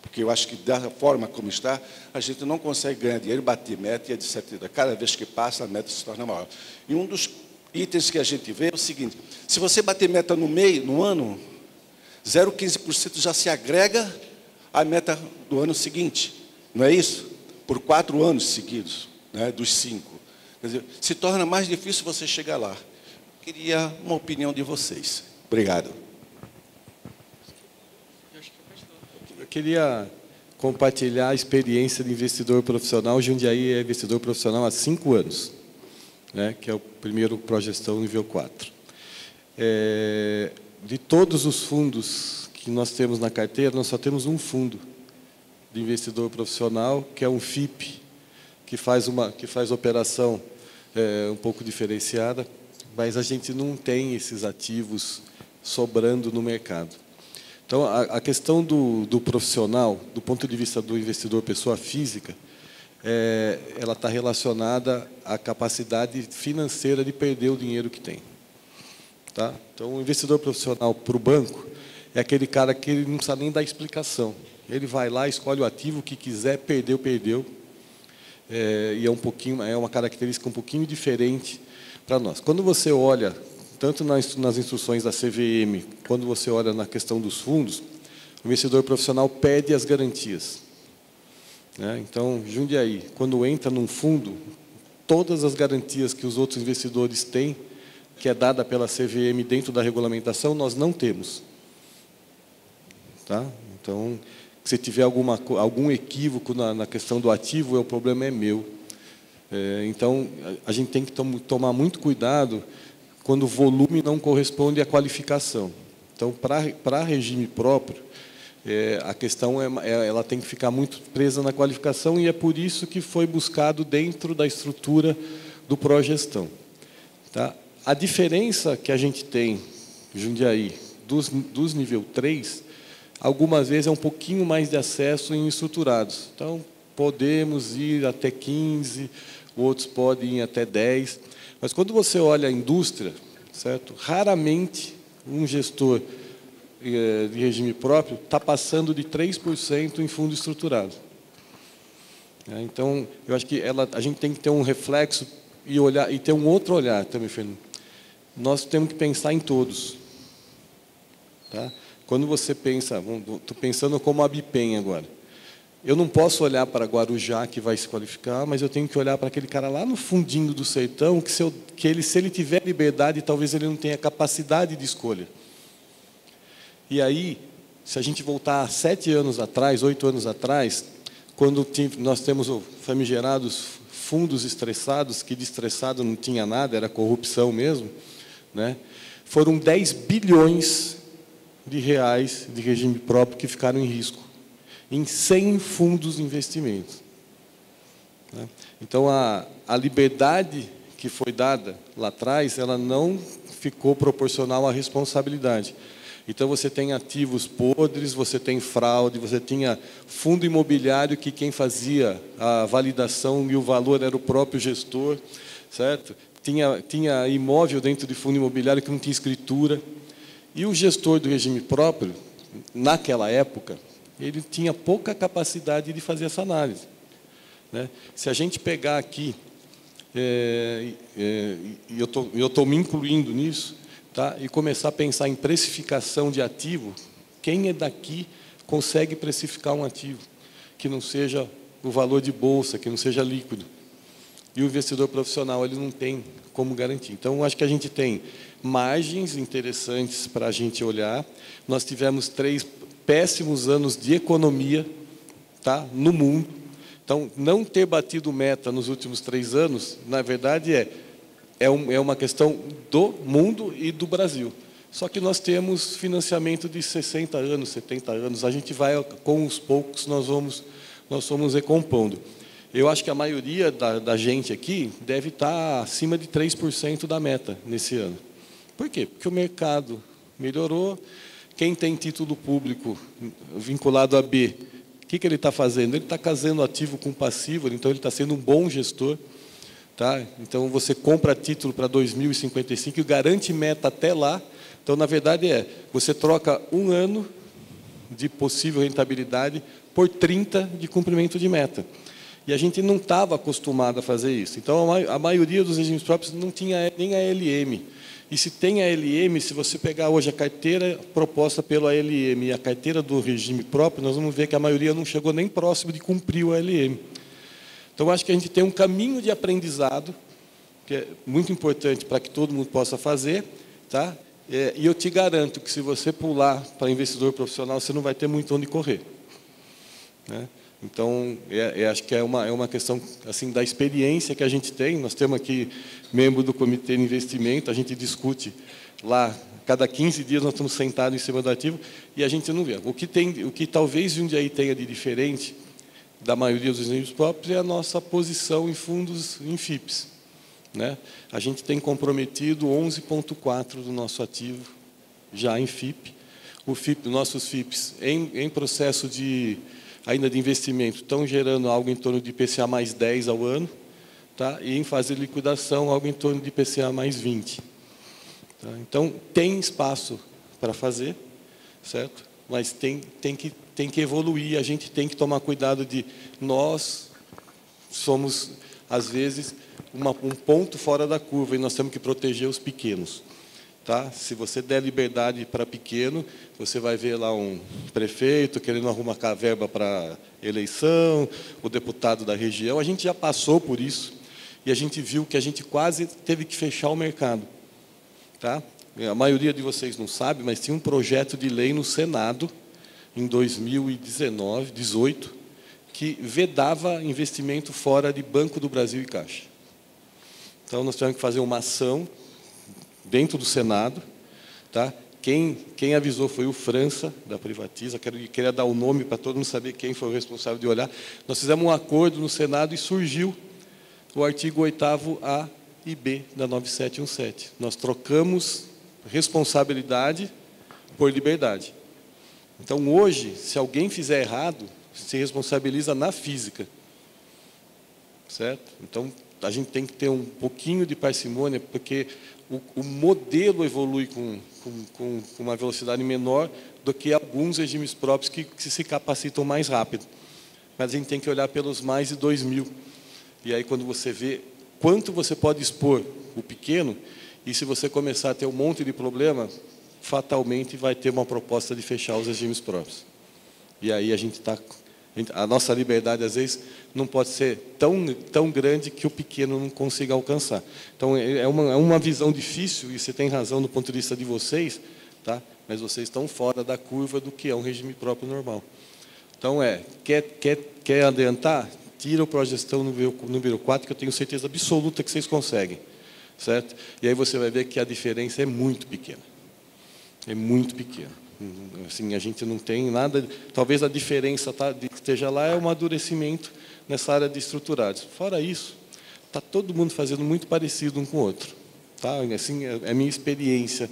Porque eu acho que, da forma como está, a gente não consegue ganhar dinheiro, bater meta e etc. Cada vez que passa, a meta se torna maior. E um dos itens que a gente vê é o seguinte: se você bater meta no ano, 0,15% já se agrega à meta do ano seguinte. Não é isso? Por 4 anos seguidos, né, dos 5. Quer dizer, se torna mais difícil você chegar lá. Queria uma opinião de vocês. Obrigado. Eu queria compartilhar a experiência de investidor profissional. Jundiaí é investidor profissional há 5 anos, né, que é o primeiro Progestão nível 4. De todos os fundos que nós temos na carteira, nós só temos um fundo de investidor profissional, que é um FIP, que faz operação um pouco diferenciada, mas a gente não tem esses ativos sobrando no mercado. Então, a questão do profissional, do ponto de vista do investidor pessoa física, ela está relacionada à capacidade financeira de perder o dinheiro que tem. Tá? Então, o investidor profissional para o banco é aquele cara que ele não precisa nem dar explicação. Ele vai lá, escolhe o ativo que quiser, perdeu. e é uma característica um pouquinho diferente para nós. Quando você olha, tanto nas instruções da CVM, quando você olha na questão dos fundos, o investidor profissional pede as garantias. Então, Jundiaí, quando entra num fundo, todas as garantias que os outros investidores têm, que é dada pela CVM dentro da regulamentação, nós não temos. Tá? Então, se tiver algum equívoco na questão do ativo, o problema é meu. Então, a gente tem que tomar muito cuidado quando o volume não corresponde à qualificação. Então, para regime próprio, a questão ela tem que ficar muito presa na qualificação, e é por isso que foi buscado dentro da estrutura do pró-gestão. Tá? A diferença que a gente tem, Jundiaí, dos nível 3, algumas vezes é um pouquinho mais de acesso em estruturados. Então, podemos ir até 15, outros podem ir até 10. Mas quando você olha a indústria, certo? Raramente um gestor de regime próprio está passando de 3% em fundo estruturado. Então, eu acho que a gente tem que ter um reflexo e ter um outro olhar também, Fernando. Nós temos que pensar em todos. Tá? Quando você pensa, estou pensando como a Bipem agora. Eu não posso olhar para Guarujá, que vai se qualificar, mas eu tenho que olhar para aquele cara lá no fundinho do sertão, que se ele tiver liberdade, talvez ele não tenha capacidade de escolha. E aí, se a gente voltar 7 anos atrás, 8 anos atrás, quando nós temos os famigerados fundos estressados, que de estressado não tinha nada, era corrupção mesmo, foram 10 bilhões de reais de regime próprio que ficaram em risco, em 100 fundos de investimentos. Então, a liberdade que foi dada lá atrás, ela não ficou proporcional à responsabilidade. Então, você tem ativos podres, você tem fraude, você tinha fundo imobiliário que quem fazia a validação e o valor era o próprio gestor, certo? Tinha imóvel dentro de fundo imobiliário que não tinha escritura. E o gestor do regime próprio, naquela época, ele tinha pouca capacidade de fazer essa análise. Se a gente pegar aqui, e eu estou me incluindo nisso, tá? E começar a pensar em precificação de ativo, quem é daqui consegue precificar um ativo que não seja o valor de bolsa, que não seja líquido? E o investidor profissional, ele não tem como garantir. Então, acho que a gente tem margens interessantes para a gente olhar. Nós tivemos 3 péssimos anos de economia, tá, no mundo. Então, não ter batido meta nos últimos 3 anos, na verdade, é uma questão do mundo e do Brasil. Só que nós temos financiamento de 60 anos, 70 anos. A gente vai, com os poucos, nós vamos recompondo. Eu acho que a maioria da gente aqui deve estar acima de 3% da meta nesse ano. Por quê? Porque o mercado melhorou. Quem tem título público vinculado a B, o que ele está fazendo? Ele está casando ativo com passivo, então ele está sendo um bom gestor. Tá? Então, você compra título para 2055 e garante meta até lá. Então, na verdade, você troca 1 ano de possível rentabilidade por 30 de cumprimento de meta. E a gente não estava acostumado a fazer isso. Então, a maioria dos regimes próprios não tinha nem ALM. E se tem ALM, se você pegar hoje a carteira proposta pelo ALM e a carteira do regime próprio, nós vamos ver que a maioria não chegou nem próximo de cumprir o ALM. Então, acho que a gente tem um caminho de aprendizado, que é muito importante para que todo mundo possa fazer. Tá? E eu te garanto que, se você pular para investidor profissional, você não vai ter muito onde correr. Então, acho que é uma questão assim, da experiência que a gente tem. Nós temos aqui membro do comitê de investimento, a gente discute lá, cada 15 dias nós estamos sentados em cima do ativo, e a gente não vê. O que talvez Jundiaí tenha de diferente da maioria dos regimes próprios é a nossa posição em fundos, em FIPs. A gente tem comprometido 11,4% do nosso ativo já em FIP. Nossos FIPs, em processo ainda de investimento, estão gerando algo em torno de IPCA mais 10 ao ano, tá? E em fase de liquidação, algo em torno de IPCA mais 20. Tá? Então, tem espaço para fazer, certo? Mas tem que evoluir, a gente tem que tomar cuidado de nós somos, às vezes, um ponto fora da curva, e nós temos que proteger os pequenos. Tá? Se você der liberdade para pequeno, você vai ver lá um prefeito querendo arrumar verba para eleição, o deputado da região. A gente já passou por isso e a gente viu que a gente quase teve que fechar o mercado. Tá? A maioria de vocês não sabe, mas tinha um projeto de lei no Senado, em 2019, 2018, que vedava investimento fora de Banco do Brasil e Caixa. Então, nós tivemos que fazer uma ação dentro do Senado, tá? Quem avisou foi o França, da Privatiza. Queria dar o nome para todo mundo saber quem foi o responsável de olhar. Nós fizemos um acordo no Senado e surgiu o artigo 8º-A e B da 9717. Nós trocamos responsabilidade por liberdade. Então, hoje, se alguém fizer errado, se responsabiliza na física. Certo? Então, a gente tem que ter um pouquinho de parcimônia, porque o modelo evolui com uma velocidade menor do que alguns regimes próprios que se capacitam mais rápido. Mas a gente tem que olhar pelos mais de 2.000. E aí, quando você vê quanto você pode expor o pequeno, e se você começar a ter um monte de problema, fatalmente vai ter uma proposta de fechar os regimes próprios. E aí a nossa liberdade, às vezes, não pode ser tão grande que o pequeno não consiga alcançar. Então, é uma visão difícil, e você tem razão do ponto de vista de vocês, tá? Mas vocês estão fora da curva do que é um regime próprio normal. Então, quer adiantar? Tira o Progestão número 4, que eu tenho certeza absoluta que vocês conseguem. Certo? E aí você vai ver que a diferença é muito pequena. É muito pequena. Assim, a gente não tem nada. Talvez a diferença que esteja lá é um amadurecimento nessa área de estruturados. Fora isso, está todo mundo fazendo muito parecido um com o outro. Tá? Assim, é a minha experiência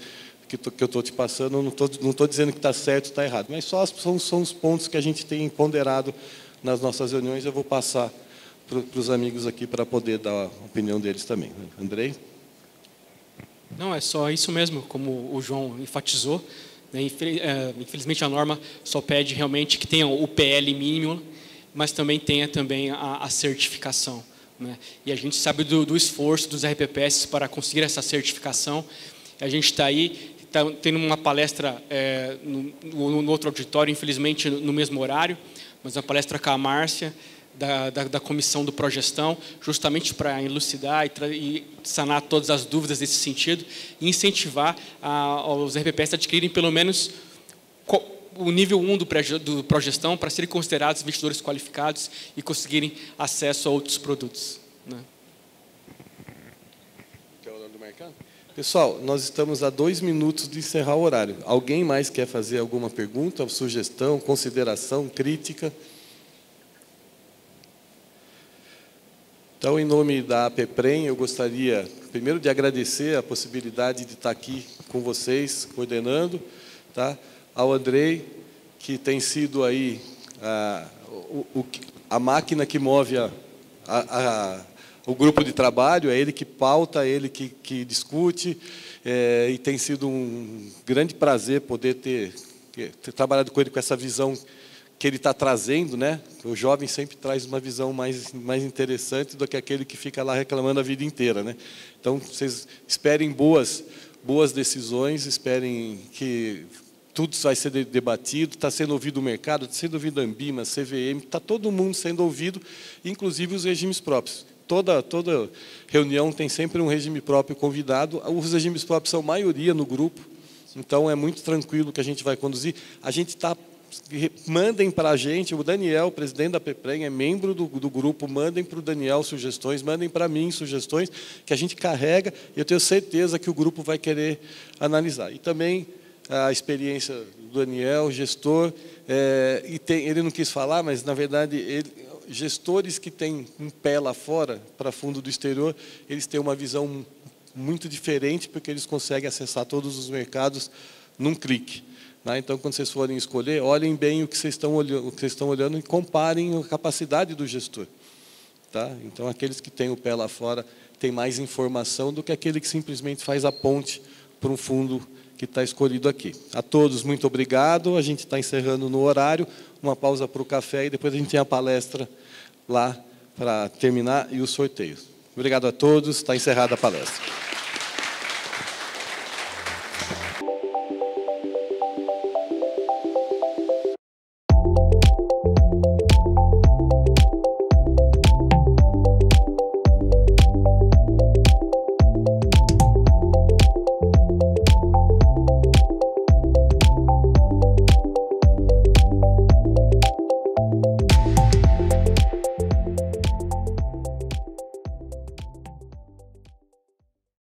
que eu estou te passando. Eu não estou dizendo que está certo ou está errado, mas são os pontos que a gente tem ponderado nas nossas reuniões. Eu vou passar para os amigos aqui para poder dar a opinião deles também. Andrei? Não, é só isso mesmo, como o João enfatizou. Infelizmente, a norma só pede realmente que tenha o PL mínimo, mas também tenha a certificação. Né? E a gente sabe do esforço dos RPPS para conseguir essa certificação. A gente está aí, tendo uma palestra no outro auditório, infelizmente no mesmo horário, mas uma palestra com a Márcia, da comissão do Progestão, justamente para elucidar e sanar todas as dúvidas nesse sentido e incentivar os RPPS a adquirirem pelo menos o nível 1 do Progestão para serem considerados investidores qualificados e conseguirem acesso a outros produtos. Né? Pessoal, nós estamos a 2 minutos de encerrar o horário. Alguém mais quer fazer alguma pergunta, sugestão, consideração, crítica? Então, em nome da APPREM, eu gostaria, primeiro, de agradecer a possibilidade de estar aqui com vocês, coordenando, tá? Ao Andrei, que tem sido aí a máquina que move o grupo de trabalho, é ele que pauta, é ele que discute, e tem sido um grande prazer poder ter trabalhado com ele com essa visão que ele está trazendo, né? O jovem sempre traz uma visão mais interessante do que aquele que fica lá reclamando a vida inteira, né? Então, vocês esperem boas decisões, esperem que tudo vai ser debatido, está sendo ouvido o mercado, está sendo ouvido a Ambima, a CVM, está todo mundo sendo ouvido, inclusive os regimes próprios. Toda reunião tem sempre um regime próprio convidado, os regimes próprios são maioria no grupo, então é muito tranquilo que a gente vai conduzir. A gente está... Mandem para a gente, o Daniel, o presidente da APPREM, é membro do grupo, mandem para o Daniel sugestões, mandem para mim sugestões, que a gente carrega, e eu tenho certeza que o grupo vai querer analisar. E também a experiência do Daniel, gestor, ele não quis falar, mas, na verdade, gestores que têm um pé lá fora, para fundo do exterior, eles têm uma visão muito diferente, porque eles conseguem acessar todos os mercados num clique. Então, quando vocês forem escolher, olhem bem o que vocês estão olhando e comparem a capacidade do gestor. Tá? Então, aqueles que têm o pé lá fora têm mais informação do que aquele que simplesmente faz a ponte para um fundo que está escolhido aqui. A todos, muito obrigado. A gente está encerrando no horário, uma pausa para o café e depois a gente tem a palestra lá para terminar e os sorteios. Obrigado a todos, está encerrada a palestra.